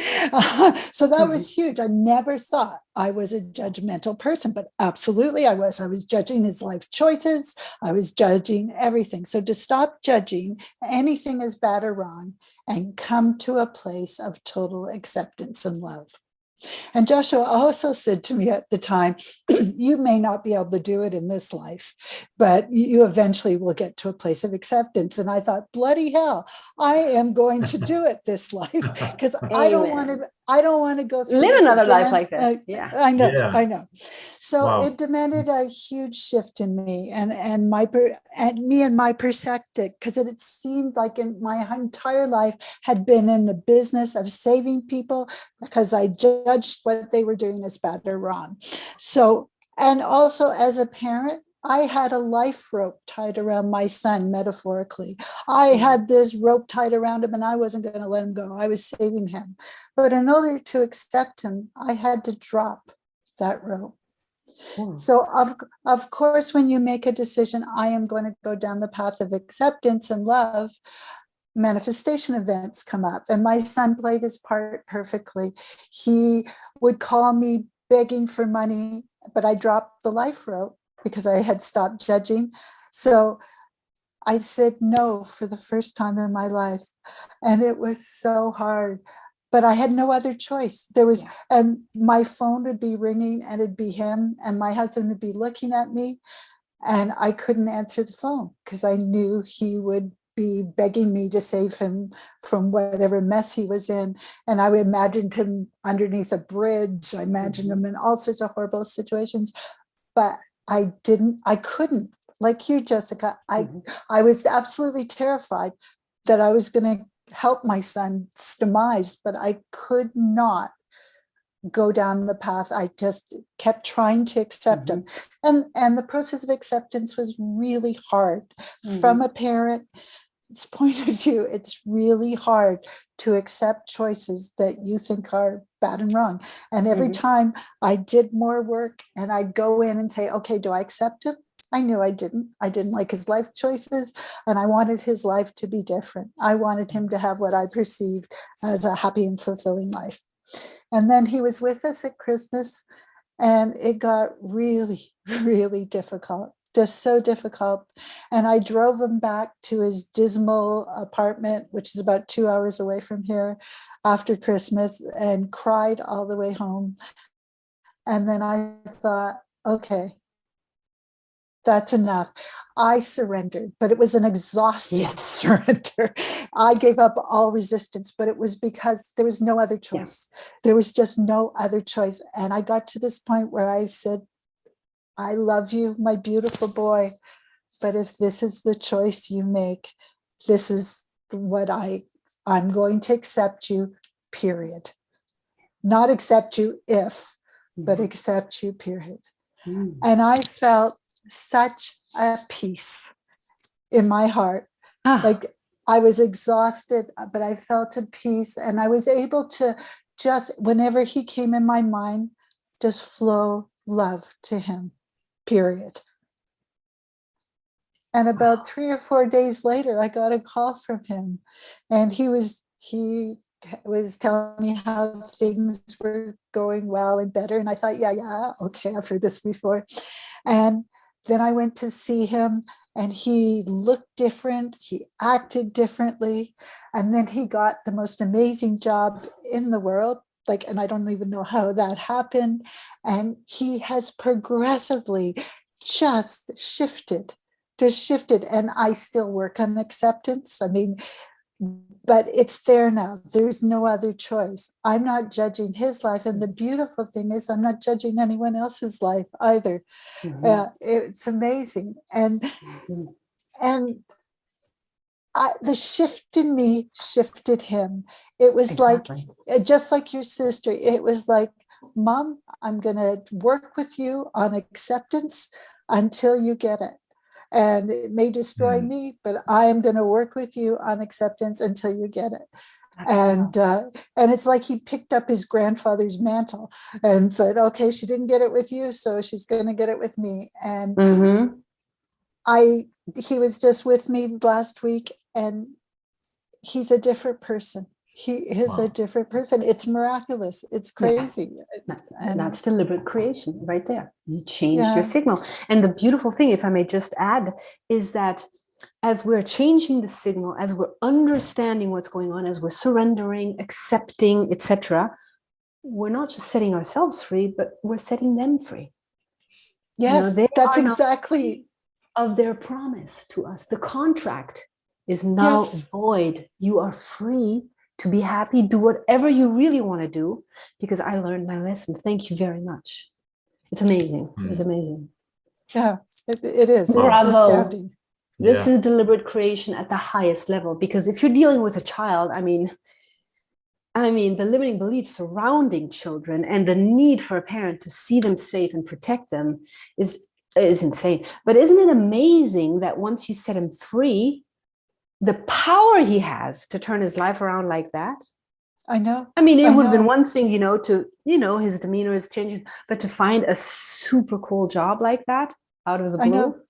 So that was huge. I never thought I was a judgmental person, but absolutely I was. I was judging his life choices. I was judging everything. So to stop judging anything as bad or wrong and come to a place of total acceptance and love. And Joshua also said to me at the time, you may not be able to do it in this life, but you eventually will get to a place of acceptance. And I thought, bloody hell, I am going to do it this life, because I don't want to go through live another life like that. I know. So it demanded a huge shift in me and my perspective, because it seemed like in my entire life had been in the business of saving people because I judged what they were doing as bad or wrong. So, and also as a parent, I had a life rope tied around my son, metaphorically. I had this rope tied around him and I wasn't going to let him go. I was saving him. But in order to accept him, I had to drop that rope. So of course, when you make a decision, I am going to go down the path of acceptance and love, manifestation events come up. And my son played his part perfectly. He would call me begging for money, but I dropped the life rope because I had stopped judging. So I said no for the first time in my life. And it was so hard, but I had no other choice. There was, and my phone would be ringing and it'd be him, and my husband would be looking at me, and I couldn't answer the phone because I knew he would be begging me to save him from whatever mess he was in. And I imagined him underneath a bridge. I imagined him in all sorts of horrible situations, but I couldn't, like you, Jessica, I was absolutely terrified that I was going to help my son's demise, but I could not go down the path. I just kept trying to accept him. And the process of acceptance was really hard. From a parent's point of view, it's really hard to accept choices that you think are bad and wrong. And every time I did more work and I'd go in and say, okay, do I accept him? I knew I didn't. I didn't like his life choices, and I wanted his life to be different. I wanted him to have what I perceived as a happy and fulfilling life. And then he was with us at Christmas, and it got really, really difficult, just so difficult. And I drove him back to his dismal apartment, which is about 2 hours away from here, after Christmas, and cried all the way home. And then I thought, okay, that's enough. I surrendered, but it was an exhausting surrender. I gave up all resistance, but it was because there was no other choice. There was just no other choice. And I got to this point where I said, I love you, my beautiful boy, but if this is the choice you make, this is what I'm going to accept you, period. Not accept you if, but accept you, period. And I felt such a peace in my heart. Like I was exhausted, but I felt a peace, and I was able to just, whenever he came in my mind, just flow love to him, period. And about 3 or 4 days later, I got a call from him, and he was telling me how things were going well and better. And I thought, yeah, okay, I've heard this before. And then I went to see him, and he looked different. He acted differently. And then he got the most amazing job in the world. And I don't even know how that happened. And he has progressively just shifted. And I still work on acceptance. I mean, but it's there now. There's no other choice. I'm not judging his life. And the beautiful thing is, I'm not judging anyone else's life either. It's amazing. And the shift in me shifted him. It was like, just like your sister, it was like, Mom, I'm going to work with you on acceptance until you get it. And it may destroy me, but I am going to work with you on acceptance until you get it. And it's like he picked up his grandfather's mantle and said, okay, she didn't get it with you, so she's going to get it with me. And he was just with me last week, and he's a different person. He is a different person. It's miraculous. It's crazy. And that's deliberate creation right there. You changed your signal. And the beautiful thing, if I may just add, is that as we're changing the signal, as we're understanding what's going on, as we're surrendering, accepting, etc., we're not just setting ourselves free, but we're setting them free. Yes, that's exactly of their promise to us. The contract is now void. You are free to be happy, do whatever you really want to do, because I learned my lesson. Thank you very much. It's amazing. It's amazing. Yeah, it is. Bravo. It's astounding. This is deliberate creation at the highest level, because if you're dealing with a child, I mean, the limiting beliefs surrounding children and the need for a parent to see them safe and protect them is It's insane. But isn't it amazing that once you set him free, the power he has to turn his life around like that? I know. I mean, it I would have been know. one thing, his demeanor is changing, but to find a super cool job like that out of the I know. blue,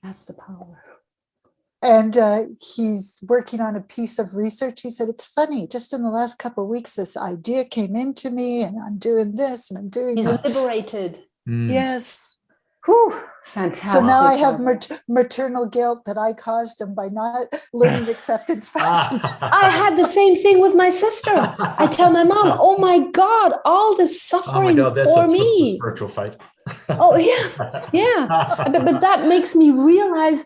that's the power. And he's working on a piece of research. He said, it's funny, just in the last couple of weeks, this idea came into me, and I'm doing this and I'm doing He's this. liberated. Yes. Whew, fantastic. So now I have maternal guilt that I caused him by not learning acceptance fast enough. I had the same thing with my sister. I tell my mom, oh my God, all this suffering Oh my God, that's for a twist of me. spiritual fate. Oh yeah, yeah. But that makes me realize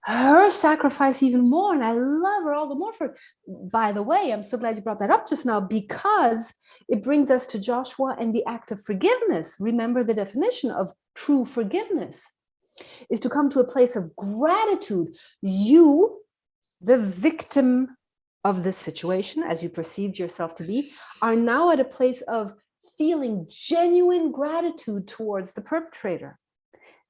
her sacrifice even more, and I love her all the more for it. By the way, I'm so glad you brought that up just now, because it brings us to Joshua and the act of forgiveness. Remember, the definition of true forgiveness is to come to a place of gratitude. You, the victim of this situation, as you perceived yourself to be, are now at a place of feeling genuine gratitude towards the perpetrator.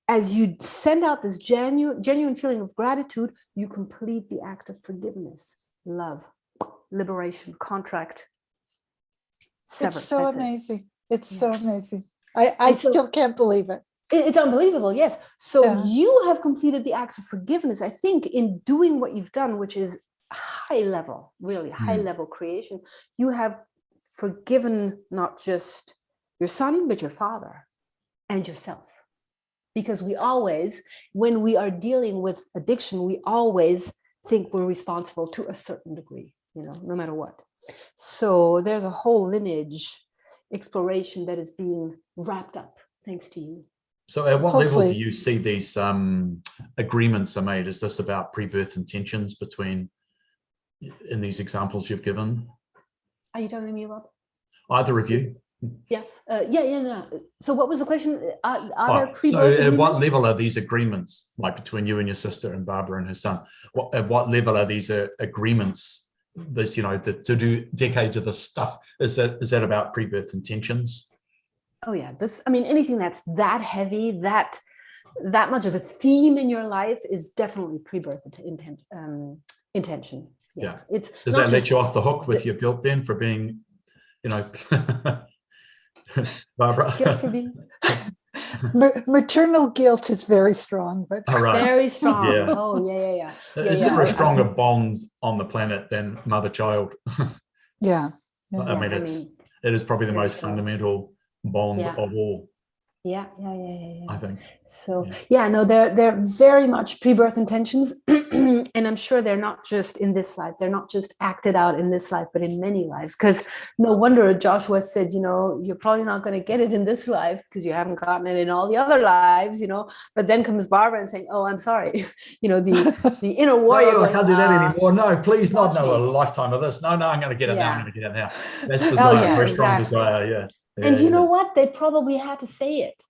As you send out this genuine feeling of gratitude, you complete the act of forgiveness, love, liberation, contract, sever. It's so amazing. It's Yeah. so amazing. I still can't believe it. It's unbelievable, yes. So Yeah. you have completed the act of forgiveness, I think, in doing what you've done, which is high level, really high level creation. You have forgiven not just your son, but your father and yourself. Because we always, when we are dealing with addiction, we always think we're responsible to a certain degree, no matter what. So there's a whole lineage exploration that is being wrapped up thanks to you. So at what level Hopefully. do you see these agreements are made? Is this about pre-birth intentions in these examples you've given? Are you talking to me, Rob? Either of you? Yeah. No. So what was the question? Are there pre-birth so agreements? at what level are these agreements, like between you and your sister and Barbara and her son? At what level are these agreements? This, to do decades of this stuff. Is that about pre-birth intentions? Oh yeah. Anything that's that heavy, that much of a theme in your life is definitely pre-birth intention. Yeah. It's Does that let you off the hook with your guilt then for being, Barbara? Guilt for being Maternal guilt is very strong, but very strong. Yeah. Oh yeah. Is there a stronger bond on the planet than mother-child? Yeah. It is probably the most fundamental bond of all. Yeah. I think. So they're very much pre-birth intentions, and I'm sure they're not just in this life. They're not just acted out in this life, but in many lives. Because no wonder Joshua said, you're probably not going to get it in this life because you haven't gotten it in all the other lives, But then comes Barbara and saying, "Oh, I'm sorry," the inner warrior. No, I can't do that anymore. No, please, not a lifetime of this. No, I'm going to get it now. I'm going to get it now. That's desire, very strong desire. Yeah. And you know what? They probably had to say it.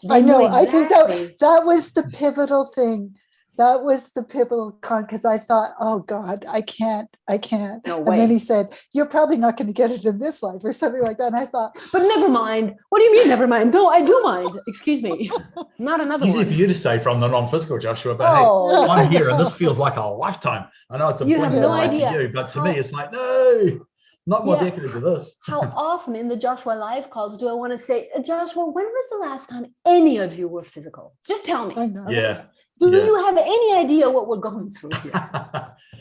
I know. I think that was the pivotal thing. That was the pivotal because I thought, oh God, I can't. No way. And then he said, you're probably not going to get it in this life or something like that. And I thought, but never mind. What do you mean, never mind? No, I do mind. Excuse me. Not another Easy one. for you to say from the non-physical, Joshua, but hey, I'm here and this feels like a lifetime. I know it's a You have no idea to you, but to me, it's like, no. Not more decades of this. How often in the Joshua live calls do I want to say, Joshua, when was the last time any of you were physical? Just tell me. I know. Yeah. Do you have any idea what we're going through here?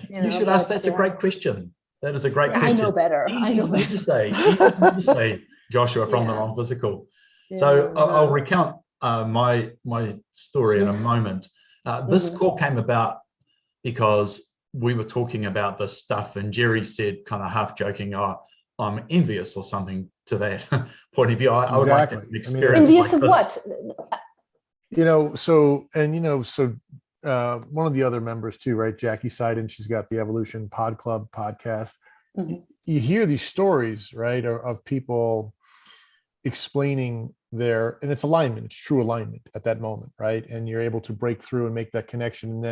You should ask. That's a great question. That is a great question. I know better. Easy for you to say, Joshua, from the non-physical. So I'll recount my story in a moment. This call came about because we were talking about this stuff and Jerry said, kind of half joking, "Oh, I'm envious," or something to that point of view. I would like to experience envious like of what? One of the other members too, right? Jackie Seiden, she's got the Evolution Pod Club podcast. You hear these stories, right, of people explaining and it's alignment, it's true alignment at that moment, right? And you're able to break through and make that connection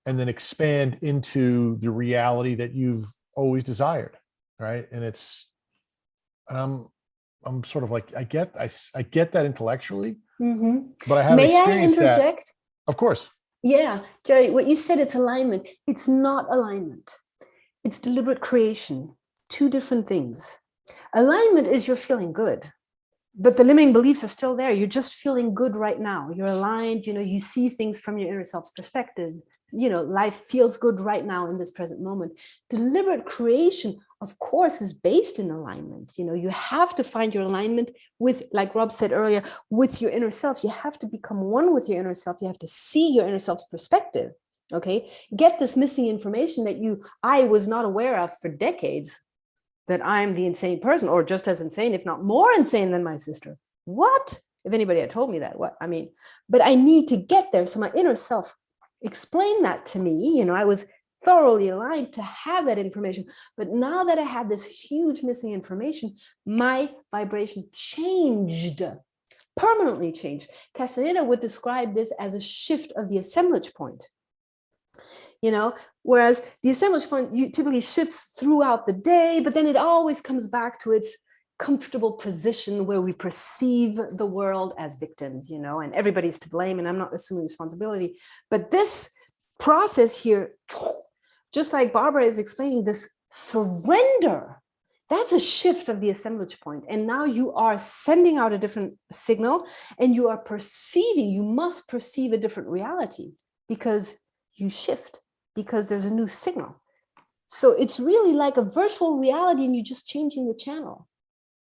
and then expand into the reality that you've always desired, right? And I'm sort of like, I get that intellectually, Mhm. but I haven't May I experienced that. interject? Of course. Yeah, Jerry, what you said, it's alignment. It's not alignment. It's deliberate creation. Two different things. Alignment is you're feeling good, but the limiting beliefs are still there. You're just feeling good right now. You're aligned, you see things from your inner self's perspective. Life feels good right now in this present moment. Deliberate creation, of course, is based in alignment. You have to find your alignment with, like Rob said earlier, with your inner self. You have to become one with your inner self. You have to see your inner self's perspective. Okay, get this missing information that I was not aware of for decades, that I'm the insane person, or just as insane, if not more insane than my sister. What? If anybody had told me that, what? I mean, but I need to get there. So my inner self explained that to me. I was thoroughly aligned to have that information. But now that I had this huge missing information, my vibration changed, permanently changed. Castaneda would describe this as a shift of the assemblage point. Whereas the assemblage point typically shifts throughout the day, but then it always comes back to its comfortable position where we perceive the world as victims, and everybody's to blame, and I'm not assuming responsibility. But this process here, just like Barbara is explaining, this surrender, that's a shift of the assemblage point. And now you are sending out a different signal, and you must perceive a different reality, because you shift, because there's a new signal. So it's really like a virtual reality, and you're just changing the channel.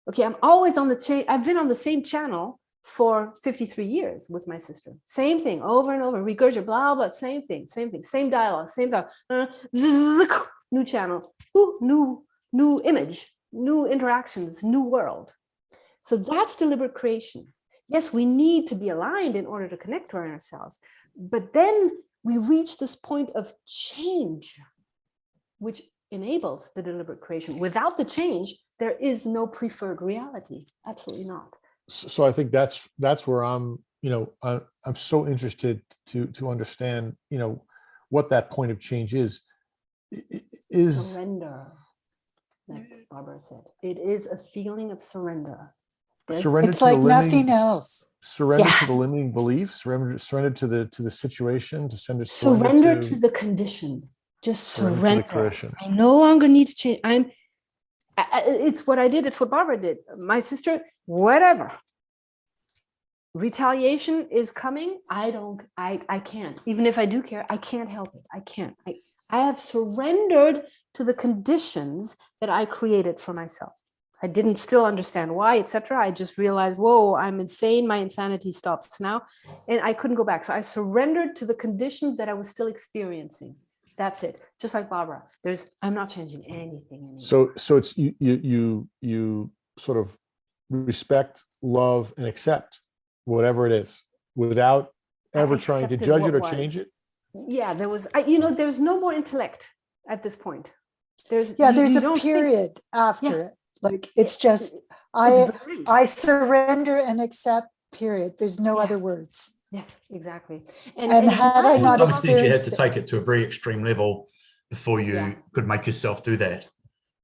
Okay, I'm always on the chain. I've been on the same channel for 53 years with my sister. Same thing over and over, regurgitate, blah, blah, same thing, same dialogue, new channel, new image, new interactions, new world. So that's deliberate creation. Yes, we need to be aligned in order to connect to our inner selves, but then we reach this point of change, which enables the deliberate creation. Without the change, there is no preferred reality. Absolutely not. So I think that's where I'm so interested to understand, what that point of change is surrender. Like Barbara said, it is a feeling of surrender. Surrender it's to like the limiting, nothing else. Surrender to the limiting beliefs. Surrender to the situation. Surrender to the condition. Just surrender. To the creation. I no longer need to change. It's what I did. It's what Barbara did. My sister, whatever. Retaliation is coming. I can't. Even if I do care, I can't help it. I can't. I have surrendered to the conditions that I created for myself. I didn't still understand why, etc. I just realized, whoa, I'm insane. My insanity stops now. And I couldn't go back. So I surrendered to the conditions that I was still experiencing. That's it. Just like Barbara, I'm not changing anything anymore. So it's you sort of respect, love, and accept whatever it is without ever trying to judge it or change it. Yeah, there's no more intellect at this point. There's a period after it. Like it's just I surrender and accept, period. There's no other words. Yes, exactly. And had I not experienced you had to take it to a very extreme level before you could make yourself do that.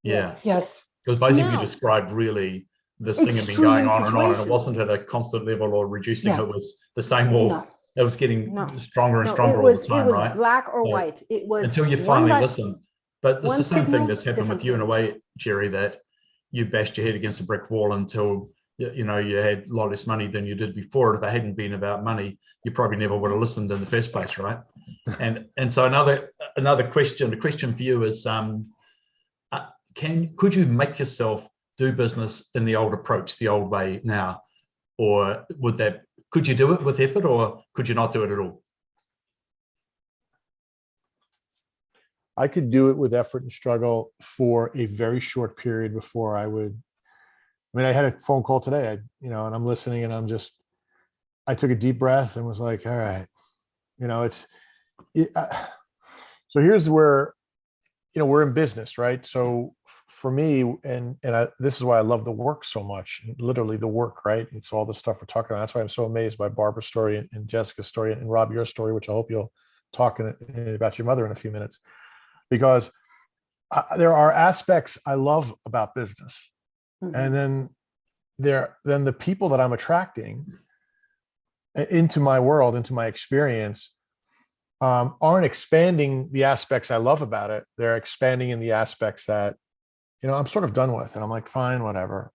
Yeah. Yes. Because both of you described really this thing had been going on and on, and it wasn't at a constant level or reducing. It was the same wall. It was getting stronger and stronger all the time, right? It was black or white. It was until you finally listened. But it's the same thing that's happened with you in a way, Jerry, that you bashed your head against a brick wall until you had a lot less money than you did before. If it hadn't been about money, you probably never would have listened in the first place, right? And so another question, the question for you is, could you make yourself do business in the old approach, the old way now, or could you do it with effort, or could you not do it at all? I could do it with effort and struggle for a very short period before I would. I mean, I had a phone call today, and I'm listening, and I took a deep breath and was like, all right, so here's where, we're in business, right? So for me, and this is why I love the work so much, literally the work, right? It's all the stuff we're talking about. That's why I'm so amazed by Barbara's story and Jessica's story and Rob, your story, which I hope you'll talk about your mother in a few minutes, because there are aspects I love about business. Mm-hmm. And then then the people that I'm attracting into my world, into my experience, aren't expanding the aspects I love about it. They're expanding in the aspects that, I'm sort of done with. And I'm like, fine, whatever.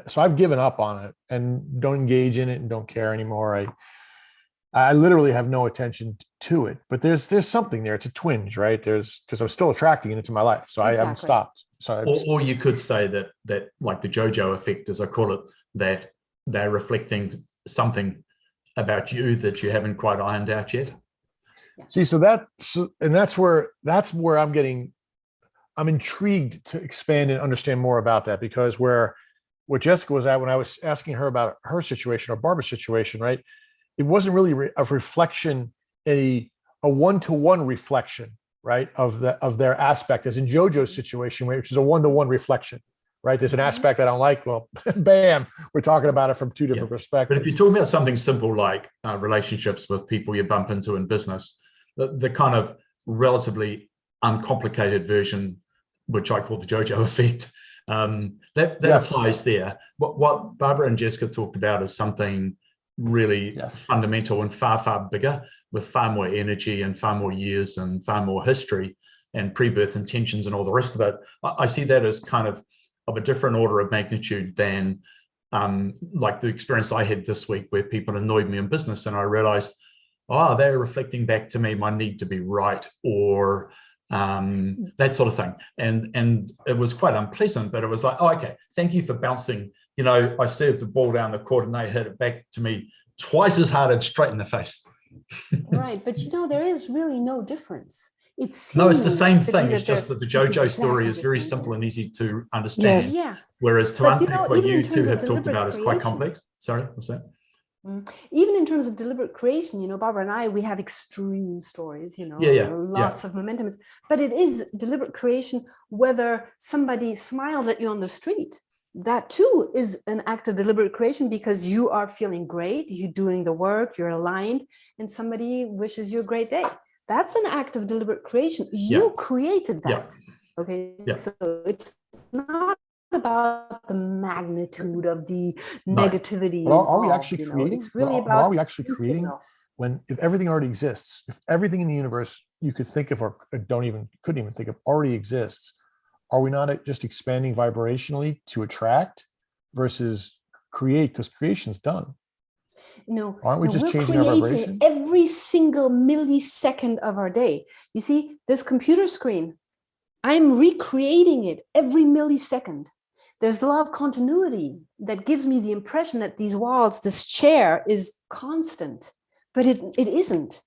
So I've given up on it and don't engage in it and don't care anymore. I literally have no attention to it, but there's something there. It's a twinge, right? Because I'm still attracting it into my life. So I haven't stopped. So or you could say that like the JoJo effect, as I call it, that they're reflecting something about you that you haven't quite ironed out yet. See, that's where I'm intrigued to expand and understand more about that, because where Jessica was at when I was asking her about her situation or Barbara's situation, right? It wasn't really a reflection, a one-to-one reflection, right? Of their aspect, as in JoJo's situation, which is a one-to-one reflection, right? There's an aspect I don't like. Well, bam, we're talking about it from two different perspectives. But if you're talking about something simple like relationships with people you bump into in business, the kind of relatively uncomplicated version, which I call the JoJo effect, that yes. applies there. What Barbara and Jessica talked about is something really yes. fundamental and far bigger, with far more energy and far more years and far more history and pre-birth intentions and all the rest of it. I see that as kind of a different order of magnitude than like the experience I had this week, where people annoyed me in business and I realized, they're reflecting back to me my need to be right, or that sort of thing. And it was quite unpleasant, but it was like, okay, thank you for bouncing. I served the ball down the court and they hit it back to me twice as hard and straight in the face. Right, but there is really no difference. It's the same thing. It's just that the JoJo story is very simple and easy to understand. Yes. Yeah. Whereas to unpack what you two have talked about is quite complex. Sorry, what's that? Even in terms of deliberate creation, Barbara and I, we have extreme stories, lots of momentum. But it is deliberate creation, whether somebody smiles at you on the street. That too is an act of deliberate creation, because you are feeling great, you're doing the work, you're aligned, and somebody wishes you a great day. That's an act of deliberate creation. You created that. Okay. So it's not about the magnitude of the negativity. But are we actually creating? It's really about, are we actually creating if everything already exists, if everything in the universe you could think of or couldn't even think of already exists? Are we not just expanding vibrationally to attract versus create? Because creation's done. No, aren't we just changing our vibration? Every single millisecond of our day. You see, this computer screen, I'm recreating it every millisecond. There's the law of continuity that gives me the impression that these walls, this chair is constant, but it isn't.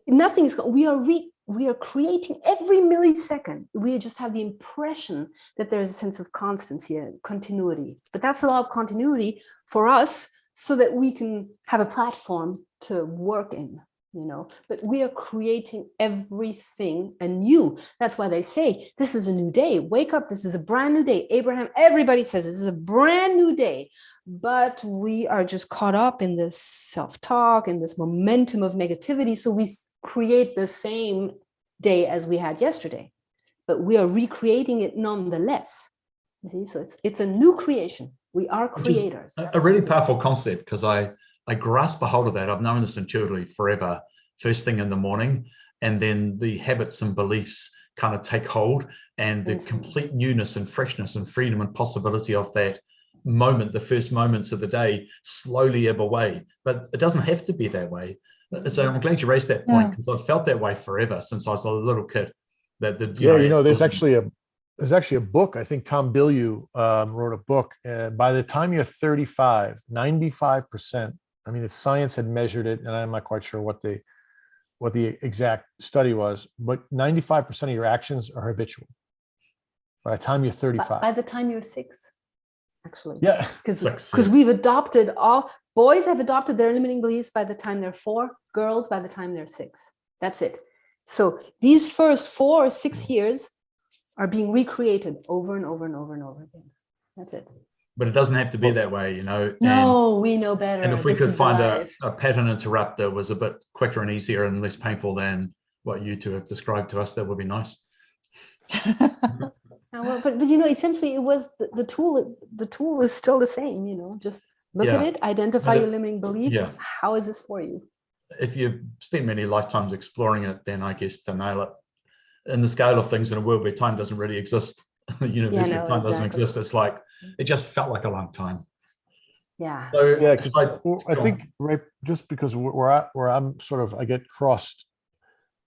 Nothing is. We are creating every millisecond. We just have the impression that there's a sense of constancy and continuity. But that's the law of continuity for us, so that we can have a platform to work in, But we are creating everything anew. That's why they say, this is a new day. Wake up, this is a brand new day. Abraham, everybody says this is a brand new day. But we are just caught up in this self-talk and this momentum of negativity. So we create the same day as we had yesterday, but we are recreating it nonetheless. You see, so it's a new creation. We are creators. A really powerful concept, because I grasp a hold of that. I've known this intuitively forever, first thing in the morning, and then the habits and beliefs kind of take hold, and the complete newness and freshness and freedom and possibility of that moment, the first moments of the day, slowly ebb away. But it doesn't have to be that way. So I'm glad you raised that point, because I've felt that way forever since I was a little kid. There's actually a book. I think Tom Bilyeu wrote a book. By the time you're 35, 95%. I mean, science had measured it, and I'm not quite sure what the exact study was, but 95% of your actions are habitual. By the time you're 35. By the time you're 6, actually. Yeah. Because we've adopted boys have adopted their limiting beliefs by the time they're 4, girls by the time they're 6. That's it. So these first 4 or 6 years are being recreated over and over and over and over again. That's it. But it doesn't have to be that way, No, we know better. And if we could find a pattern interrupt that was a bit quicker and easier and less painful than what you two have described to us, that would be nice. But essentially it was the tool. The tool is still the same. Just look at it, identify your limiting belief. Yeah. How is this for you? If you spend many lifetimes exploring it, then I guess to nail it in the scale of things in a world where time doesn't really exist, universe where time doesn't exist, it's like it just felt like a long time. Yeah. So yeah, because I think just because where I'm sort of I get crossed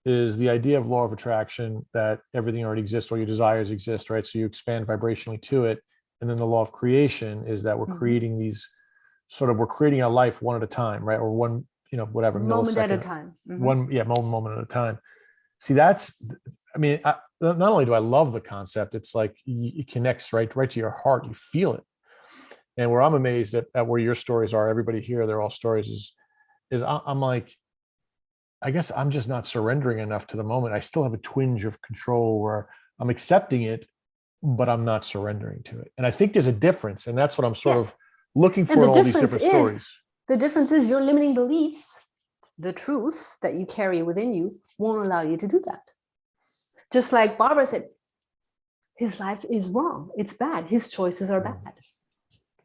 is the idea of law of attraction, that everything already exists, all your desires exist, right? So you expand vibrationally to it. And then the law of creation is that we're creating these we're creating a life one at a time, right? Or one, whatever moment millisecond at a time. Moment at a time. See, not only do I love the concept, it's like it connects right to your heart. You feel it. And where I'm amazed at where your stories are, everybody here, they're all stories, is I'm like, I guess I'm just not surrendering enough to the moment. I still have a twinge of control where I'm accepting it, but I'm not surrendering to it. And I think there's a difference. And that's what I'm sort of looking for in all these different stories. The difference is your limiting beliefs, the truths that you carry within you, won't allow you to do that. Just like Barbara said, his life is wrong. It's bad. His choices are bad.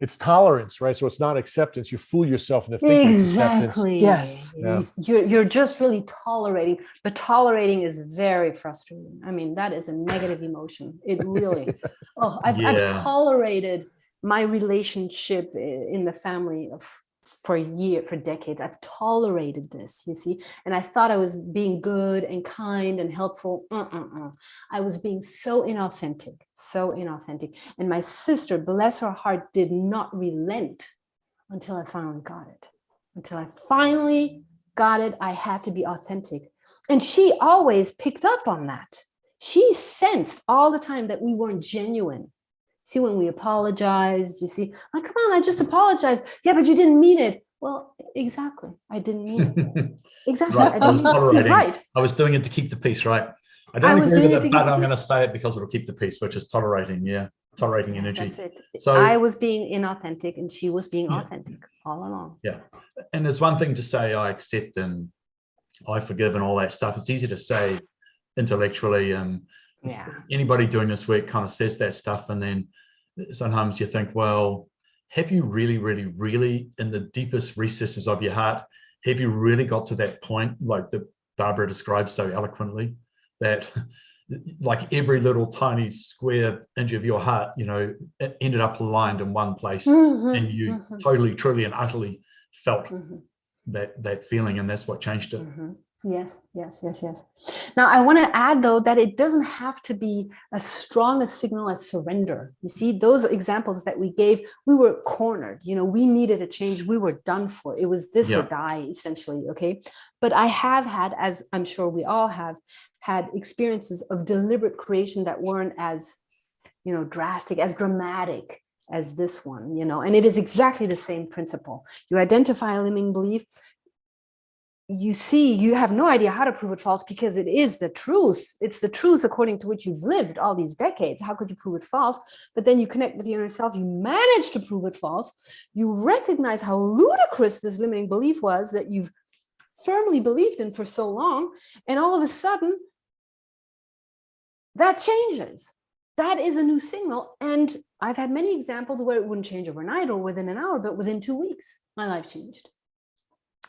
It's tolerance, right? So it's not acceptance. You fool yourself into thinking it's acceptance. Yes. Yeah. You're just really tolerating, but tolerating is very frustrating. I mean, that is a negative emotion. It really, I've tolerated my relationship in the family for decades. I've tolerated this, you see, and I thought I was being good and kind and helpful. I was being so inauthentic. And my sister, bless her heart, did not relent until I finally got it. I had to be authentic. And she always picked up on that. She sensed all the time that we weren't genuine. See, when we apologized, you see, like, come on, I just apologized. Yeah, but you didn't mean it. Well, exactly. I didn't mean it. Exactly. Right. I was tolerating. Right. I was doing it to keep the peace, right? I don't agree with it, but I'm going to say it because it'll keep the peace, which is tolerating. Yeah. Tolerating energy. That's it. So I was being inauthentic and she was being authentic all along. Yeah. And there's one thing to say, I accept and I forgive and all that stuff. It's easy to say intellectually, and anybody doing this work kind of says that stuff. And then sometimes you think, well, have you really, really, really in the deepest recesses of your heart, have you really got to that point, like that Barbara describes so eloquently, that like every little tiny square inch of your heart, it ended up aligned in one place, and you totally, truly, and utterly felt that feeling, and that's what changed it. Yes. Now, I want to add, though, that it doesn't have to be as strong a signal as surrender. You see, those examples that we gave, we were cornered. We needed a change. We were done for. It was this or die, essentially. Okay. But I have had, as I'm sure we all have, had experiences of deliberate creation that weren't as, drastic, as dramatic as this one, and it is exactly the same principle. You identify a limiting belief. You see, you have no idea how to prove it false because it is the truth. It's the truth according to which you've lived all these decades. How could you prove it false? But then you connect with your inner self. You manage to prove it false. You recognize how ludicrous this limiting belief was that you've firmly believed in for so long. And all of a sudden, that changes. That is a new signal. And I've had many examples where it wouldn't change overnight or within an hour, but within 2 weeks, my life changed.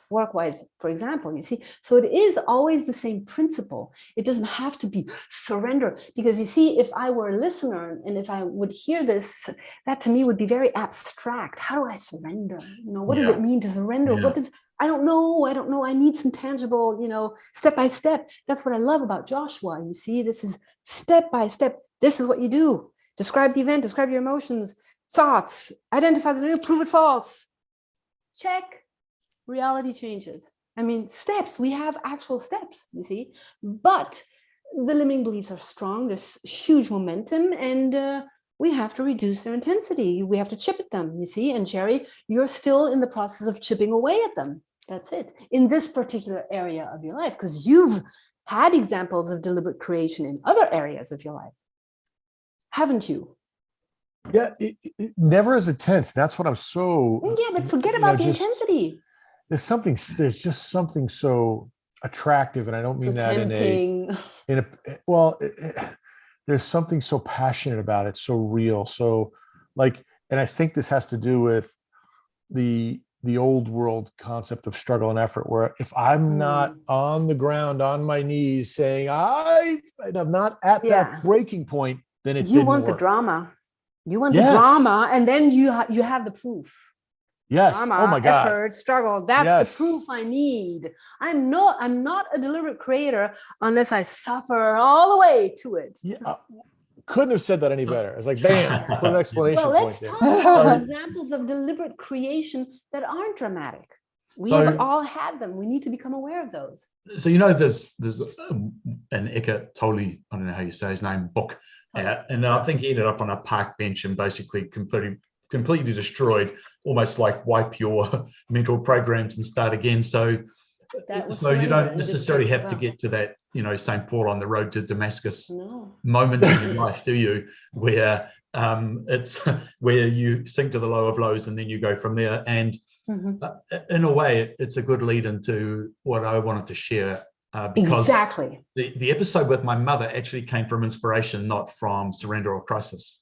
Work-wise, for example, you see. So it is always the same principle. It doesn't have to be surrender, because you see, if I were a listener and if I would hear this, that to me would be very abstract. How do I surrender? What does it mean to surrender? I don't know. I need some tangible, step by step. That's what I love about Joshua. You see, this is step by step. This is what you do. Describe the event, describe your emotions, thoughts, identify the prove it false. Check. Reality changes. I mean, steps, we have actual steps, you see, but the limiting beliefs are strong. There's huge momentum, and we have to reduce their intensity. We have to chip at them, you see. And Jerry, you're still in the process of chipping away at them. That's it. In this particular area of your life, because you've had examples of deliberate creation in other areas of your life, haven't you? Yeah, it never is intense. That's what I'm so. Yeah, but forget about the intensity. There's just something so attractive, and I don't mean so that tempting. in a well, there's something so passionate about it, so real. So like, and I think this has to do with the old world concept of struggle and effort, where if I'm not on the ground, on my knees saying, and I'm not at that breaking point, then it You didn't want work. the drama. You want the drama, and then you have the proof. Yes. Drama, oh my God. effort, struggle. That's the proof I need. I'm not a deliberate creator unless I suffer all the way to it. Yeah. Couldn't have said that any better. It's like, bam, put an explanation well, point let's there. talk about examples of deliberate creation that aren't dramatic. We have all had them. We need to become aware of those. So, there's an Eckhart Tolle, I don't know how you say his name, book. And I think he ended up on a park bench and basically completely destroyed, almost like wipe your mental programs and start again. So you don't necessarily have to get to that, St. Paul on the road to Damascus moment in your life, do you? Where it's where you sink to the low of lows and then you go from there. And in a way, it's a good lead into what I wanted to share. Because the episode with my mother actually came from inspiration, not from surrender or crisis.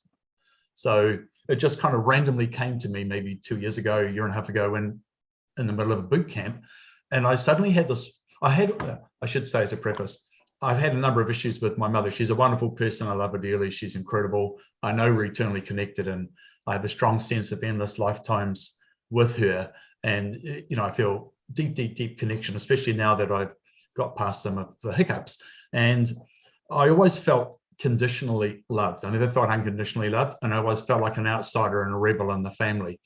So it just kind of randomly came to me maybe 2 years ago, a year and a half ago, in the middle of a boot camp. And I suddenly had this, I should say as a preface, I've had a number of issues with my mother. She's a wonderful person. I love her dearly. She's incredible. I know we're eternally connected, and I have a strong sense of endless lifetimes with her. And, I feel deep connection, especially now that I've got past some of the hiccups. And I always felt conditionally loved. I never felt unconditionally loved. And I always felt like an outsider and a rebel in the family.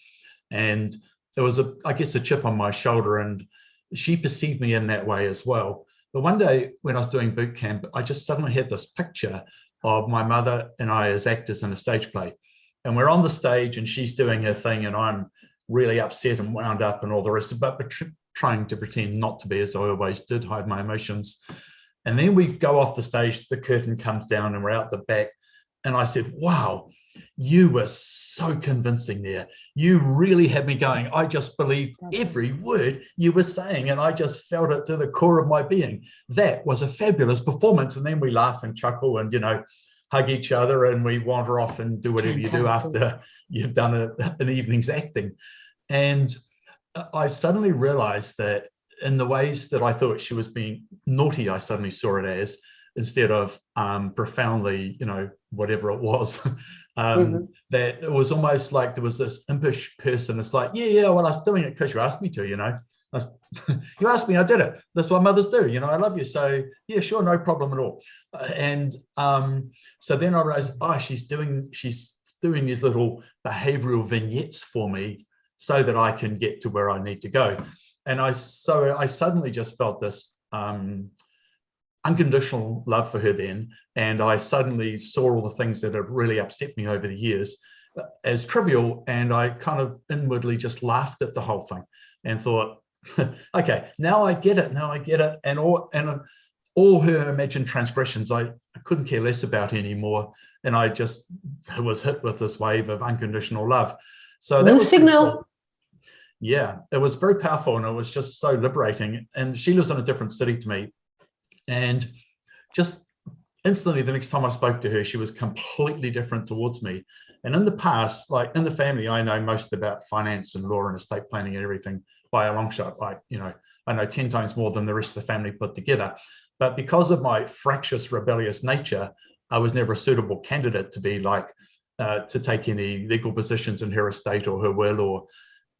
And there was I guess a chip on my shoulder, and she perceived me in that way as well. But one day when I was doing boot camp, I just suddenly had this picture of my mother and I as actors in a stage play. And we're on the stage and she's doing her thing and I'm really upset and wound up and all the rest of it, but trying to pretend not to be, as I always did, hide my emotions. And then we go off the stage, the curtain comes down and we're out the back. And I said, wow, you were so convincing there. You really had me going. I just believed every word you were saying, and I just felt it to the core of my being. That was a fabulous performance. And then we laugh and chuckle and, hug each other, and we wander off and do whatever you do after you've done an evening's acting. And I suddenly realized that in the ways that I thought she was being naughty, I suddenly saw it as, instead of profoundly, whatever it was, that it was almost like there was this impish person. It's like, well, I was doing it because you asked me to, you asked me, I did it. That's what mothers do. I love you. So yeah, sure. No problem at all. And so then I realized, she's doing these little behavioral vignettes for me so that I can get to where I need to go. And I suddenly just felt this unconditional love for her then. And I suddenly saw all the things that had really upset me over the years as trivial. And I kind of inwardly just laughed at the whole thing and thought, okay, now I get it. And all her imagined transgressions, I couldn't care less about anymore. And I just was hit with this wave of unconditional love. So that was signal. Yeah, it was very powerful, and it was just so liberating. And she lives in a different city to me. And just instantly, the next time I spoke to her, she was completely different towards me. And in the past, like in the family, I know most about finance and law and estate planning and everything by a long shot. Like, I know 10 times more than the rest of the family put together. But because of my fractious, rebellious nature, I was never a suitable candidate to be to take any legal positions in her estate or her will, or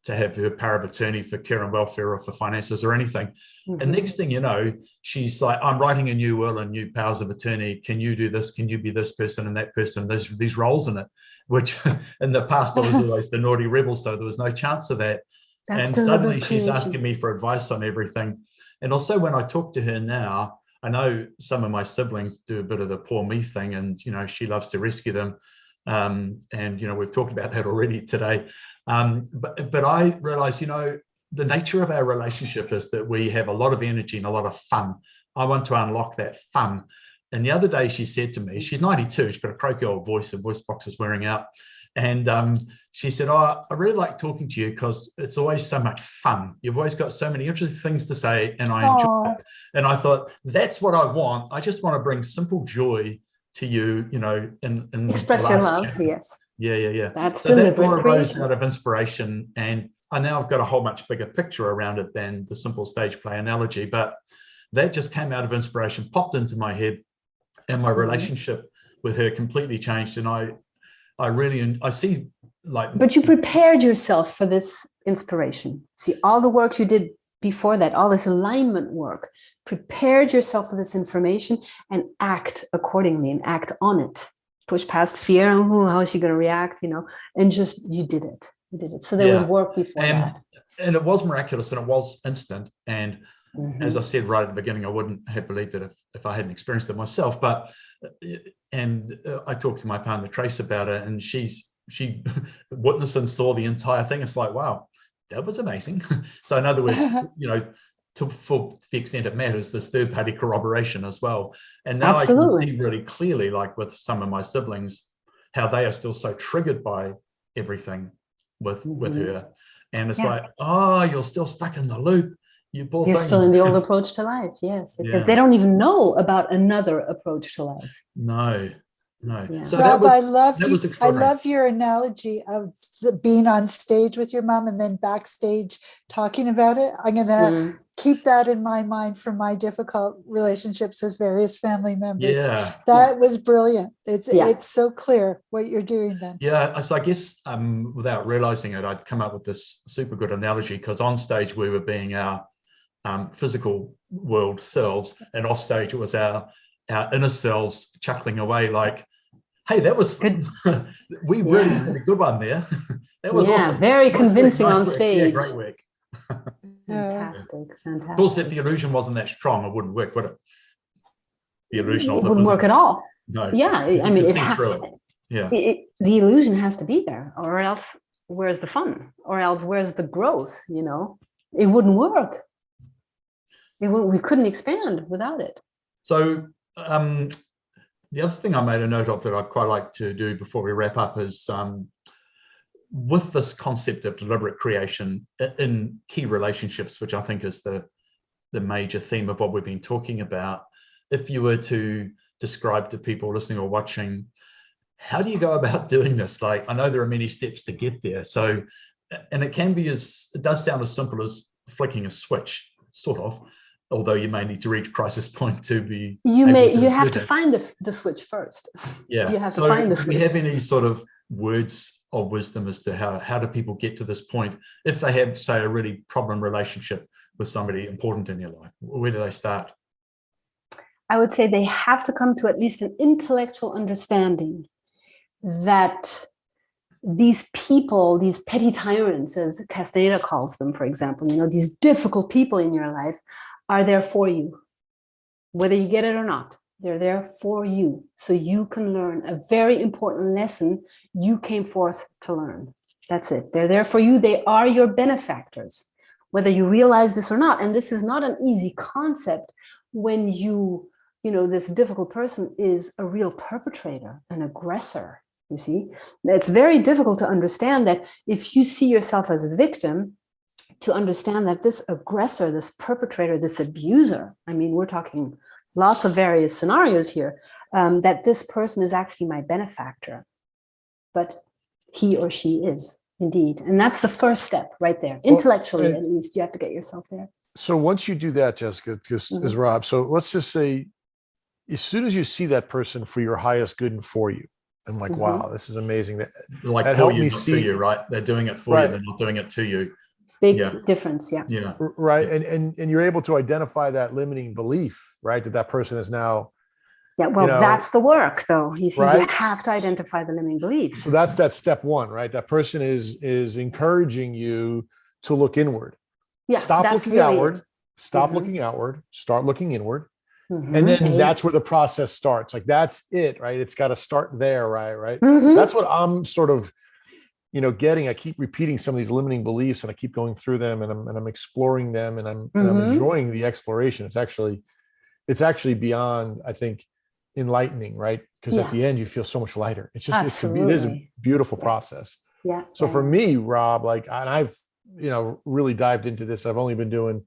to have her power of attorney for care and welfare or for finances or anything. And next thing you know, she's like, I'm writing a new will and new powers of attorney. Can you do this? Can you be this person and that person? There's these roles in it, which in the past I was always the naughty rebel, so there was no chance of that. And suddenly she's asking me for advice on everything. And also when I talk to her now, I know some of my siblings do a bit of the poor me thing, and she loves to rescue them. And we've talked about that already today. But I realize, the nature of our relationship is that we have a lot of energy and a lot of fun. I want to unlock that fun. And the other day she said to me, she's 92, she's got a croaky old voice, her voice box is wearing out. And she said, I really like talking to you because it's always so much fun. You've always got so many interesting things to say, and I enjoy it. And I thought, that's what I want. I just want to bring simple joy to you, in Express the your last love, chapter. yes. Yeah. That's So that deliberate more arose creation. out of inspiration, and I now I've got a whole much bigger picture around it than the simple stage play analogy, but that just came out of inspiration, popped into my head, and my relationship with her completely changed. And I see, like, But you prepared yourself for this inspiration. See, all the work you did before that, all this alignment work, prepared yourself for this information and act accordingly and act on it. Push past fear and how is she going to react, and just you did it. You did it. So there was work before that. And it was miraculous and it was instant. And as I said right at the beginning, I wouldn't have believed it if I hadn't experienced it myself. But I talked to my partner Trace about it, and she witnessed and saw the entire thing. It's like, wow, that was amazing. So in other words, for the extent it matters, this third-party corroboration as well. And now Absolutely. I can see really clearly, like with some of my siblings, how they are still so triggered by everything with her. And it's like, oh, you're still stuck in the loop. You're still in the old approach to life. Yes, because they don't even know about another approach to life. No. So Rob, I love your analogy of being on stage with your mom and then backstage talking about it. I'm going to keep that in my mind for my difficult relationships with various family members. That was brilliant. It's so clear what you're doing then. Yeah, so I guess without realizing it, I'd come up with this super good analogy, because on stage we were being our physical world selves, and off stage it was our inner selves chuckling away like, hey, that was good. We really had a good one there. That was awesome. Very convincing on stage. Yeah, great work. Fantastic. Of course, if the illusion wasn't that strong, it wouldn't work, would it? The illusion of it wouldn't work at all. No. Yeah, I mean, the illusion has to be there, or else where's the fun? Or else where's the growth? It wouldn't work. We couldn't expand without it. So the other thing I made a note of that I'd quite like to do before we wrap up is, with this concept of deliberate creation in key relationships, which I think is the major theme of what we've been talking about, if you were to describe to people listening or watching, how do you go about doing this? Like, I know there are many steps to get there. So, and it does sound as simple as flicking a switch, sort of, although you may need to reach crisis point to be. You have to find the switch first. Yeah. You have to find the switch. Do you have any sort of words of wisdom as to how do people get to this point if they have, say, a really problem relationship with somebody important in your life? Where do they start? I would say they have to come to at least an intellectual understanding that these people, these petty tyrants, as Castaneda calls them, for example, these difficult people in your life are there for you, whether you get it or not. They're there for you, so you can learn a very important lesson you came forth to learn. That's it. They're there for you. They are your benefactors, whether you realize this or not. And this is not an easy concept when this difficult person is a real perpetrator, an aggressor. You see, it's very difficult to understand that if you see yourself as a victim, to understand that this aggressor, this perpetrator, this abuser, I mean, we're talking lots of various scenarios here, that this person is actually my benefactor, but he or she is indeed. And that's the first step right there. Intellectually, at least, you have to get yourself there. So once you do that, Jessica, as Rob, so let's just say, as soon as you see that person for your highest good and for you, I'm like, wow, this is amazing. That for you, not to you, right? They're doing it for you, they're not doing it to you. Big difference, yeah. Right, and you're able to identify that limiting belief, right? That person is now. Yeah, well, that's the work, though. You see, you have to identify the limiting belief. So that's step one, right? That person is encouraging you to look inward. Yeah, stop looking really outward. Stop looking outward. Start looking inward. And then that's where the process starts. Like, that's it, right? It's got to start there, right? That's what I'm sort of, getting. I keep repeating some of these limiting beliefs, and I keep going through them, and I'm exploring them, and I'm enjoying the exploration. It's actually beyond, I think, enlightening, right? Because at the end you feel so much lighter. It is a beautiful process. Yeah. So for me, Rob, and I've really dived into this. I've only been doing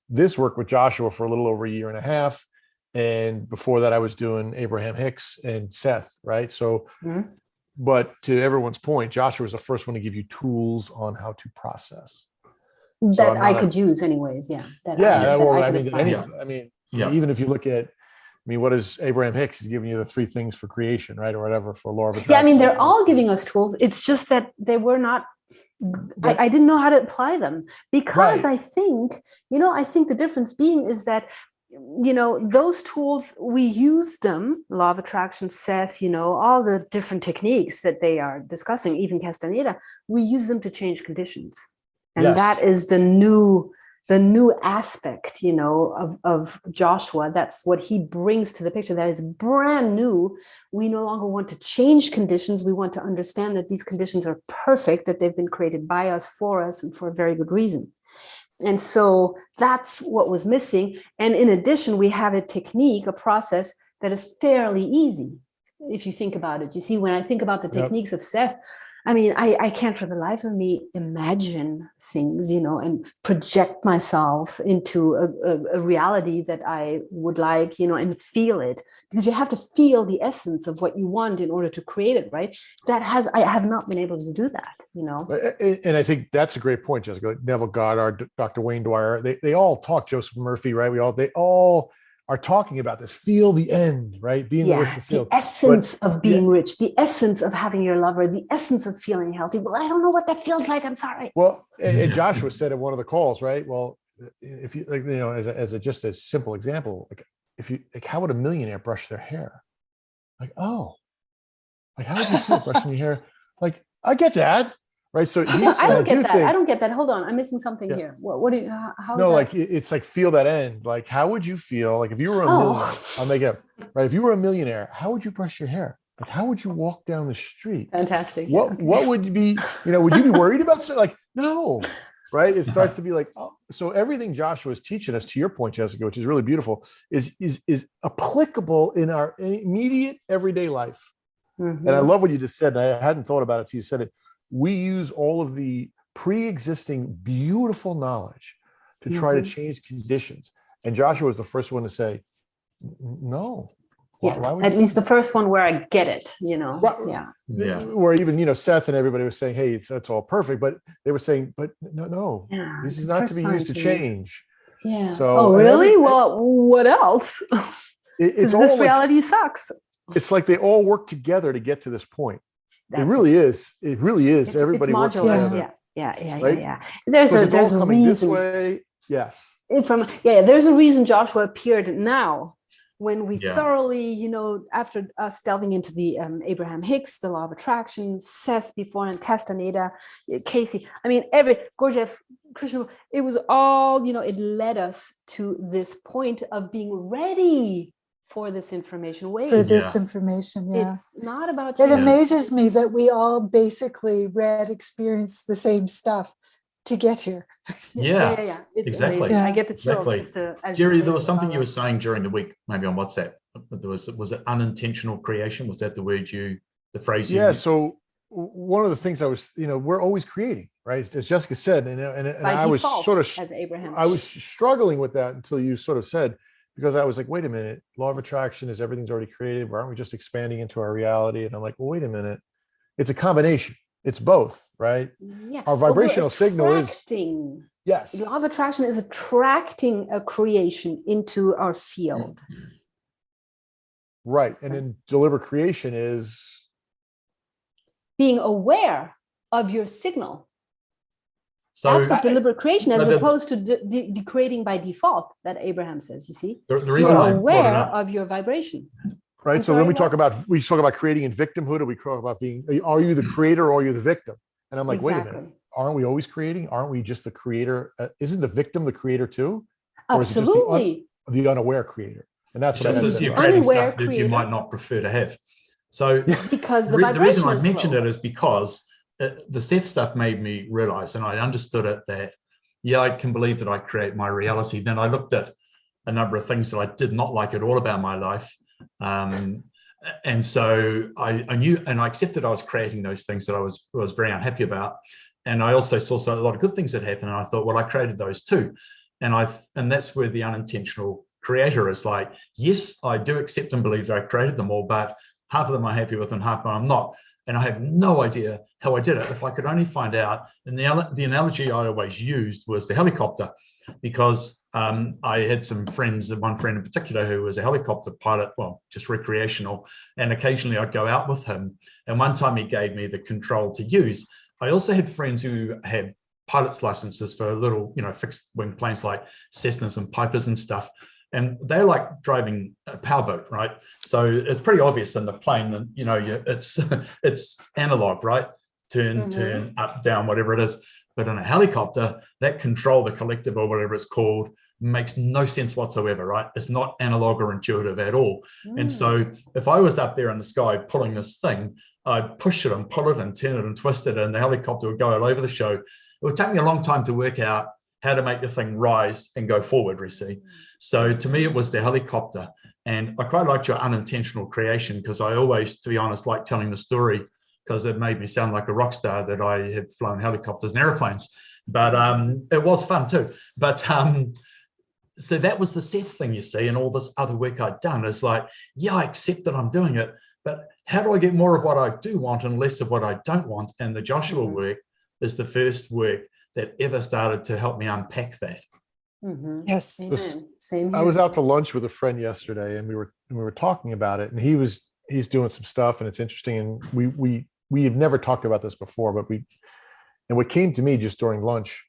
this work with Joshua for a little over a year and a half. And before that, I was doing Abraham Hicks and Seth, right? So, Mhm. but to everyone's point, Joshua was the first one to give you tools on how to process. So That I'm I not could use anyways. Yeah. yeah, That well, I I could mean, apply. Yeah. even if you look at, what is Abraham Hicks? He's giving you the 3 things for creation, right? Or whatever, for law of attraction. Yeah, I mean, they're all giving us tools. It's just that they were not, I didn't know how to apply them because Right. I think, I think the difference being is that, those tools, we use them, law of attraction, Seth, all the different techniques that they are discussing, even Castaneda, we use them to change conditions. And Yes. that is the new aspect, of Joshua. That's what he brings to the picture. That is brand new. We no longer want to change conditions. We want to understand that these conditions are perfect, that they've been created by us, for us, and for a very good reason. And so that's what was missing. And in addition, we have a technique, a process that is fairly easy. If you think about it, you see, when I think about the techniques of Seth, I mean, I can't for the life of me imagine things, and project myself into a reality that I would like, and feel it, because you have to feel the essence of what you want in order to create it, right? I have not been able to do that. And I think that's a great point, Jessica. Like Neville Goddard, Dr. Wayne Dwyer, they all talk, Joseph Murphy, right? They all are talking about this. Feel the end, right? Being the wish fulfilled. The essence of being rich, the essence of having your lover, the essence of feeling healthy. Well, I don't know what that feels like. I'm sorry. Well, and Joshua said in one of the calls, right? Well, if you like, as just a simple example, like if you like, how would a millionaire brush their hair? Like, oh, like how would you feel brushing your hair? Like, I get that. Right. So I don't get that. I don't get that. Hold on. I'm missing something here. What do you, how no, like it's like feel that end. Like, how would you feel like if you were a millionaire? I'll make it up. Right. If you were a millionaire, how would you brush your hair? Like, how would you walk down the street? Fantastic. What would you be, would you be worried about? Like, no. Right. It starts to be like, oh, so everything Joshua is teaching us, to your point, Jessica, which is really beautiful, is applicable in our immediate everyday life. Mm-hmm. And I love what you just said. And I hadn't thought about it till you said it. We use all of the pre-existing beautiful knowledge to try to change conditions. And Joshua was the first one to say, no. Why at least the first one where I get it, Right. Yeah. Where even, Seth and everybody was saying, hey, it's all perfect. But they were saying, but no, this is not to be used to change. Yeah. So, really? Well, what else? It's all this reality sucks. It's like they all work together to get to this point. It really is. Everybody works together. Yeah. There's a reason. This way. Yes. There's a reason Joshua appeared now, when we thoroughly, after us delving into the Abraham Hicks, the law of attraction, Seth before, and Castaneda, Casey. I mean, Gurdjieff, Krishna. It was all, it led us to this point of being ready for this information. It's not about it amazes me that we all basically experienced the same stuff to get here. Yeah. It's exactly. I get the chills. Exactly. Jerry, there was something you were saying during the week, maybe on WhatsApp. Was it unintentional creation? Was that the phrase you used? So one of the things I was, we're always creating, right? As Jessica said, and I was sort of, as Abraham, I was struggling with that until you sort of said, because I was like, wait a minute, law of attraction is everything's already created. Why aren't we just expanding into our reality? And I'm like, well, wait a minute. It's a combination. It's both, right? Yeah. Our vibrational signal is. Yes. Law of attraction is attracting a creation into our field. Right. And then deliberate creation is being aware of your signal. So that's what deliberate creation, as opposed to creating by default, that Abraham says, you see. The reason I'm aware of your vibration. Right. So then we talk about creating in victimhood, or we talk about are you the creator or are you the victim? And I'm like, wait a minute, aren't we always creating? Aren't we just the creator? Isn't the victim the creator too? Absolutely. Or is it just the unaware creator? And that's what I said. You're creating stuff that you might not prefer to have. So because the reason I mentioned it is because the Seth stuff made me realize, and I understood it, that I can believe that I create my reality. Then I looked at a number of things that I did not like at all about my life. And so I knew, and I accepted I was creating those things that I was very unhappy about. And I also saw a lot of good things that happened. And I thought, well, I created those too. And that's where the unintentional creator is like, yes, I do accept and believe that I created them all, but half of them I'm happy with and half of them I'm not. And I have no idea how I did it. If I could only find out. And the analogy I always used was the helicopter, because I had some friends, one friend in particular who was a helicopter pilot, well, just recreational, and occasionally I'd go out with him. And one time he gave me the control to use. I also had friends who had pilot's licenses for little, fixed wing planes like Cessnas and Pipers and stuff. And they like driving a powerboat, right? So it's pretty obvious in the plane that, it's analog, right? Turn, up, down, whatever it is. But in a helicopter, that control, the collective or whatever it's called, makes no sense whatsoever, right? It's not analog or intuitive at all. And so if I was up there in the sky pulling this thing, I'd push it and pull it and turn it and twist it, and the helicopter would go all over the show. It would take me a long time to work out how to make the thing rise and go forward, you see. So to me, it was the helicopter. And I quite liked your unintentional creation, because I always, to be honest, like telling the story, because it made me sound like a rock star that I had flown helicopters and airplanes. But it was fun too. But so that was the Seth thing, you see, and all this other work I'd done is like, yeah, I accept that I'm doing it, but how do I get more of what I do want and less of what I don't want? And the Joshua work is the first work that ever started to help me unpack that. Yes. Amen. Same I here. was out to lunch with a friend yesterday, and we were talking about it, and he's doing some stuff, and it's interesting. And we have never talked about this before, but what came to me just during lunch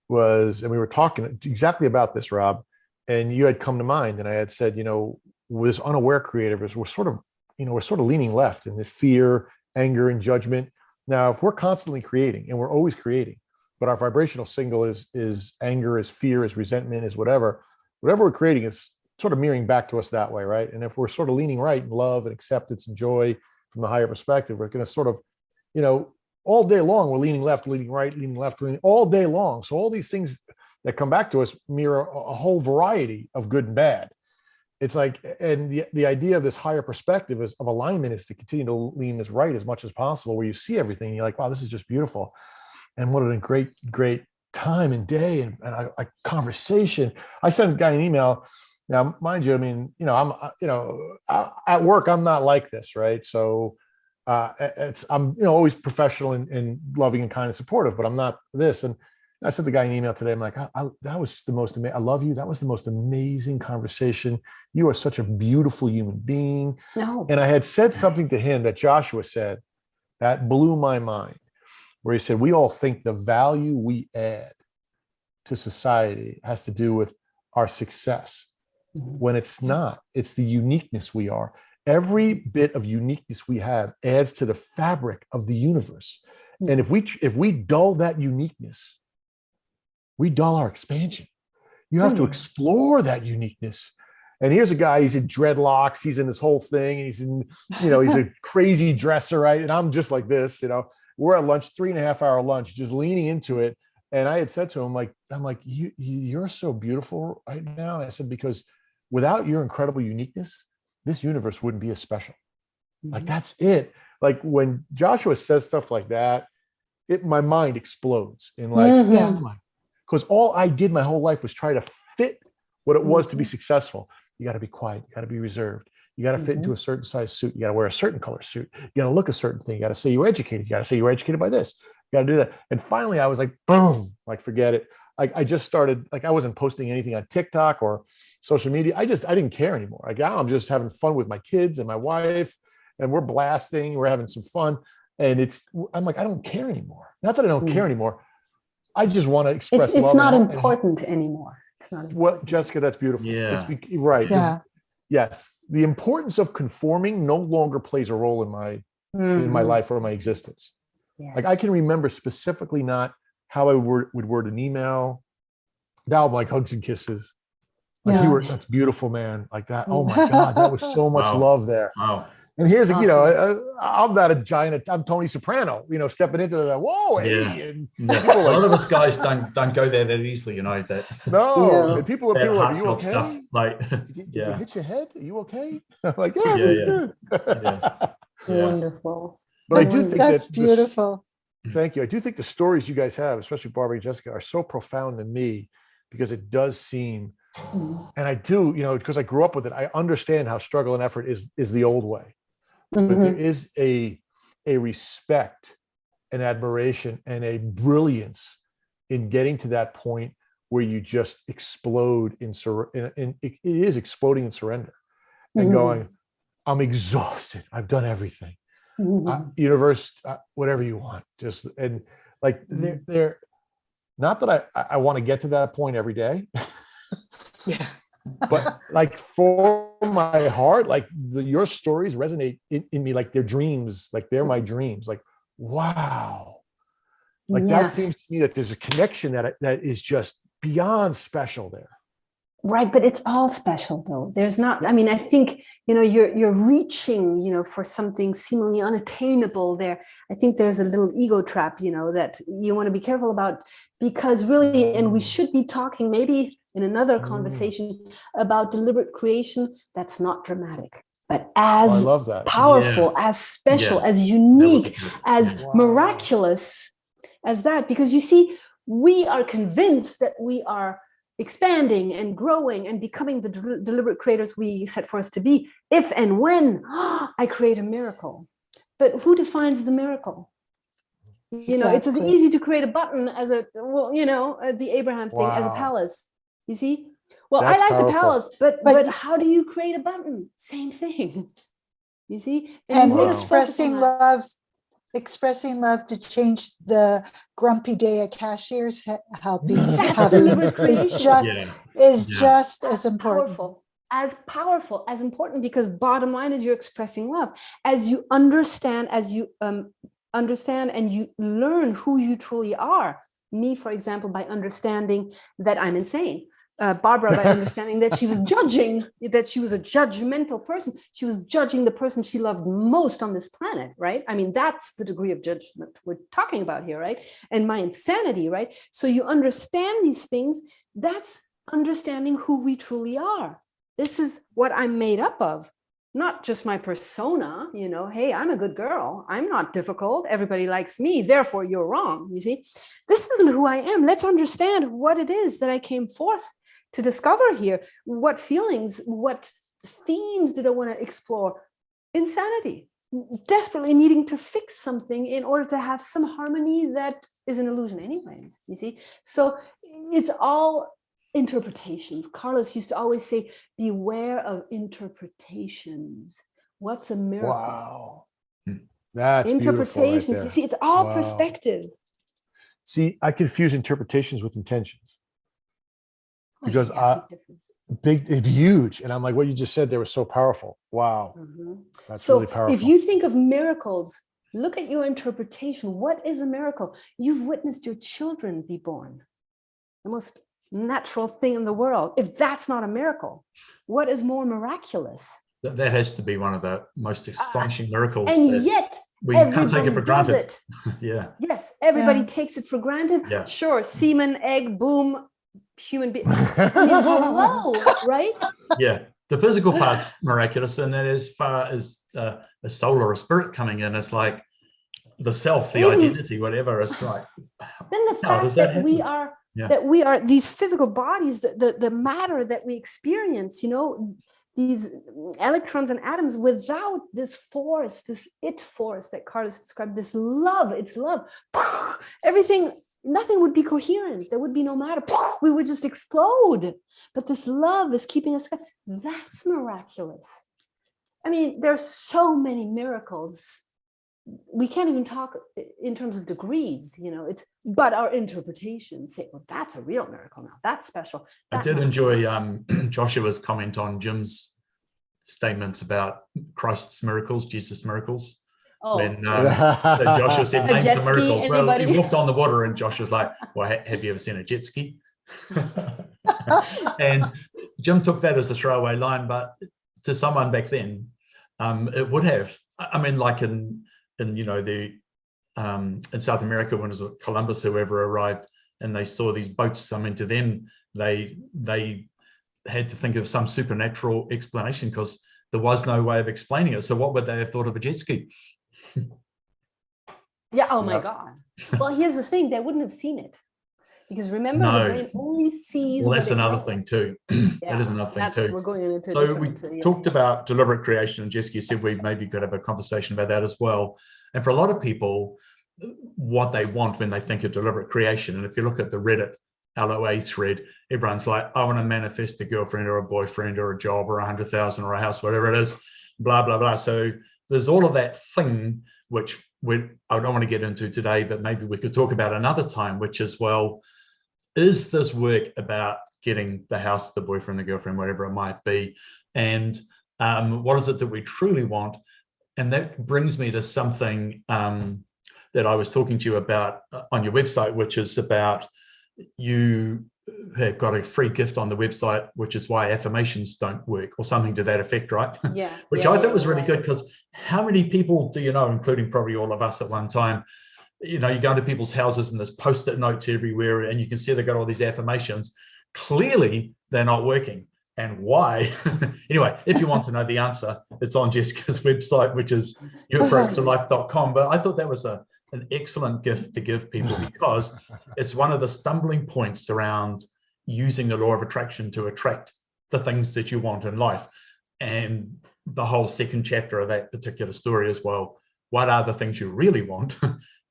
was, and we were talking exactly about this, Rob, and you had come to mind, and I had said, with this unaware creative, we're sort of leaning left in the fear, anger, and judgment. Now, if we're constantly creating, and we're always creating, but our vibrational signal is anger, is fear, is resentment, is whatever we're creating is sort of mirroring back to us that way, right? And if we're sort of leaning right in love and acceptance and joy from the higher perspective, we're going to sort of, all day long, we're leaning left, leaning right, leaning left, leaning all day long. So all these things that come back to us mirror a whole variety of good and bad. It's like, and the idea of this higher perspective of alignment is to continue to lean as right as much as possible, where you see everything and you're like, wow, this is just beautiful. And what a great time and day and a conversation. I sent a guy an email. Now, mind you, I mean, I'm at work, I'm not like this, right? So I'm always professional and loving and kind and supportive, but I'm not this. And I sent the guy an email today. I'm like, that was the most amazing. I love you. That was the most amazing conversation. You are such a beautiful human being. No. And I had said something to him that Joshua said that blew my mind, where he said, we all think the value we add to society has to do with our success, when it's not. It's the uniqueness we are. Every bit of uniqueness we have adds to the fabric of the universe. And if we dull that uniqueness, we dull our expansion. You have to explore that uniqueness. And here's a guy, he's in dreadlocks, he's in this whole thing, and he's a crazy dresser, right? And I'm just like this, we're at lunch, 3.5 hour lunch, just leaning into it. And I had said to him, I'm like, you're so beautiful right now. And I said, because without your incredible uniqueness, this universe wouldn't be as special. Like, that's it. Like, when Joshua says stuff like that, my mind explodes in because all I did my whole life was try to fit what it was to be successful. You got to be quiet. You got to be reserved. You got to fit into a certain size suit. You got to wear a certain color suit. You got to look a certain thing. You got to say you're educated. You got to say you're educated by this. You got to do that. And finally, I was like, boom, like, forget it. I just started, like, I wasn't posting anything on TikTok or social media. I didn't care anymore. Like, now I'm just having fun with my kids and my wife, and we're blasting. We're having some fun. And I'm like, I don't care anymore. Not that I don't care anymore. I just want to express love. It's not important anymore. It's not important. Well, Jessica, that's beautiful. Yeah. Right. Yeah. Yes. The importance of conforming no longer plays a role in my life or my existence. Yeah. Like, I can remember specifically not how I would word an email. Now I'm like hugs and kisses. Like, that's beautiful, man. Like that. Oh my God, that was so much love there. Wow. And here's, I'm not a giant. I'm Tony Soprano, stepping into that. Whoa, hey. And a lot of us guys don't go there that easily, that. No, and people are like, are you okay? Stuff, like, did you hit your head? Are you okay? I'm like, good. Wonderful. But I do think that's beautiful. Thank you. I do think the stories you guys have, especially Barbara and Jessica, are so profound to me, because it does seem And I do, because I grew up with it, I understand how struggle and effort is the old way. But Mm-hmm. there is a respect, an admiration, and a brilliance in getting to that point where you just explode in it is exploding in surrender and going, I'm exhausted. I've done everything. Universe, whatever you want. Just, and like, they're not that I want to get to that point every day. Yeah. But like, for my heart, like your stories resonate in me, like they're dreams, like they're my dreams. Like, wow. Like that seems to me that there's a connection that is just beyond special there. Right, but it's all special though. There's not, I mean, I think, you're reaching, for something seemingly unattainable there. I think there's a little ego trap, that you want to be careful about, because really, and we should be talking maybe in another conversation about deliberate creation that's not dramatic, but as I love that. powerful, as special, as unique, as miraculous as that. Because you see, we are convinced that we are expanding and growing and becoming the deliberate creators we set for us to be, if and when I create a miracle. But who defines the miracle? It's as easy to create a button as the Abraham thing, as a palace. You see? Well, that's I like powerful. The palace, but how do you create a button? Same thing. You see? And expressing love to change the grumpy day at cashier's is just as important. Powerful, as important, because bottom line is you're expressing love. As you understand, and you learn who you truly are. Me, for example, by understanding that I'm insane. Barbara, by understanding that she was that she was a judgmental person. She was judging the person she loved most on this planet, right? I mean, that's the degree of judgment we're talking about here, right? And my insanity, right? So you understand these things, that's understanding who we truly are. This is what I'm made up of, not just my persona, hey, I'm a good girl. I'm not difficult. Everybody likes me. Therefore, you're wrong. You see, this isn't who I am. Let's understand what it is that I came forth to discover here. What feelings, what themes did I want to explore? Insanity, desperately needing to fix something in order to have some harmony that is an illusion anyways, you see? So it's all interpretations. Carlos used to always say, beware of interpretations. What's a miracle? Wow. That's interpretations. Right, you see, it's all perspective. See, I confuse interpretations with intentions. Because huge. And I'm like, what you just said there was so powerful. Wow. That's really powerful. If you think of miracles, look at your interpretation. What is a miracle? You've witnessed your children be born. The most natural thing in the world. If that's not a miracle, what is more miraculous? That has to be one of the most astonishing miracles. And yet, we can't take it for granted. Yeah. Yes, everybody takes it for granted. Yeah. Sure, semen, egg, boom, human being. I mean, hello, right? Yeah, the physical part's miraculous, and then as far as a soul or a spirit coming in, it's like the self, the identity, whatever. It's like, then the fact that we are these physical bodies, the matter that we experience, these electrons and atoms, without this force, this it force that Carlos described, this love, it's love, everything, nothing would be coherent. There would be no matter. We would just explode. But this love is keeping us. That's miraculous. I mean, there's so many miracles. We can't even talk in terms of degrees, but our interpretations say, well, that's a real miracle now. That's special. I did enjoy Joshua's comment on Jim's statements about Christ's miracles, Jesus' miracles. When Joshua said, name some miracles. Anybody? Well, he walked on the water, and Joshua's like, well, have you ever seen a jet ski? And Jim took that as a throwaway line, but to someone back then, it would have. I mean, like in South America, when it was Columbus, whoever arrived, and they saw these boats, I mean, to them, they had to think of some supernatural explanation because there was no way of explaining it. So what would they have thought of a jet ski? Yeah. Oh my God. Well, here's the thing. They wouldn't have seen it. Because remember, No. the brain only sees. Well, what that's it another knows. thing too. That is another thing That's, too. we're going into a So we different, yeah. talked about deliberate creation, and Jessica said we maybe could have a conversation about that as well. And for a lot of people, what they want when they think of deliberate creation, and if you look at the Reddit LOA thread, everyone's like, I want to manifest a girlfriend or a boyfriend or a job or 100,000 or a house, whatever it is, blah, blah, blah. So there's all of that thing, which I don't want to get into today, but maybe we could talk about another time, which is, well, is this work about getting the house, the boyfriend, the girlfriend, whatever it might be? And what is it that we truly want? And that brings me to something that I was talking to you about on your website, which is about you have got a free gift on the website, which is why affirmations don't work, or something to that effect, right? Yeah. Which yeah, I thought yeah, was really right. good, because how many people do you know, including probably all of us at one time, you know, you go into people's houses and there's post-it notes everywhere, and you can see they've got all these affirmations. Clearly, they're not working. And why? Anyway, if you want to know the answer, it's on Jessica's website, which is yourapproachtolife.com. But I thought that was an excellent gift to give people, because it's one of the stumbling points around using the law of attraction to attract the things that you want in life. And the whole second chapter of that particular story as well. What are the things you really want?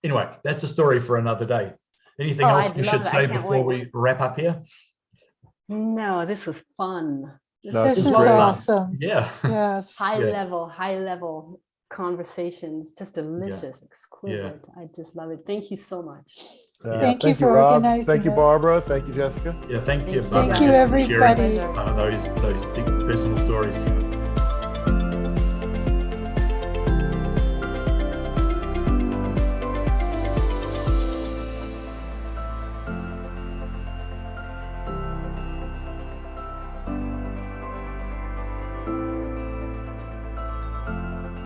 Anyway, that's a story for another day. Anything else I'd we love should it. I say can't before wait. we wrap up here? No, this was fun. No, This it's is great. awesome. Yeah. Yes. high Yeah. level conversations, just delicious, exquisite. I just love it. Thank you so much. Thank you for Rob. organizing Thank you, it. Barbara. Thank you, Jessica. Yeah, thank you. Thank both you, for sharing, everybody. those deep personal stories.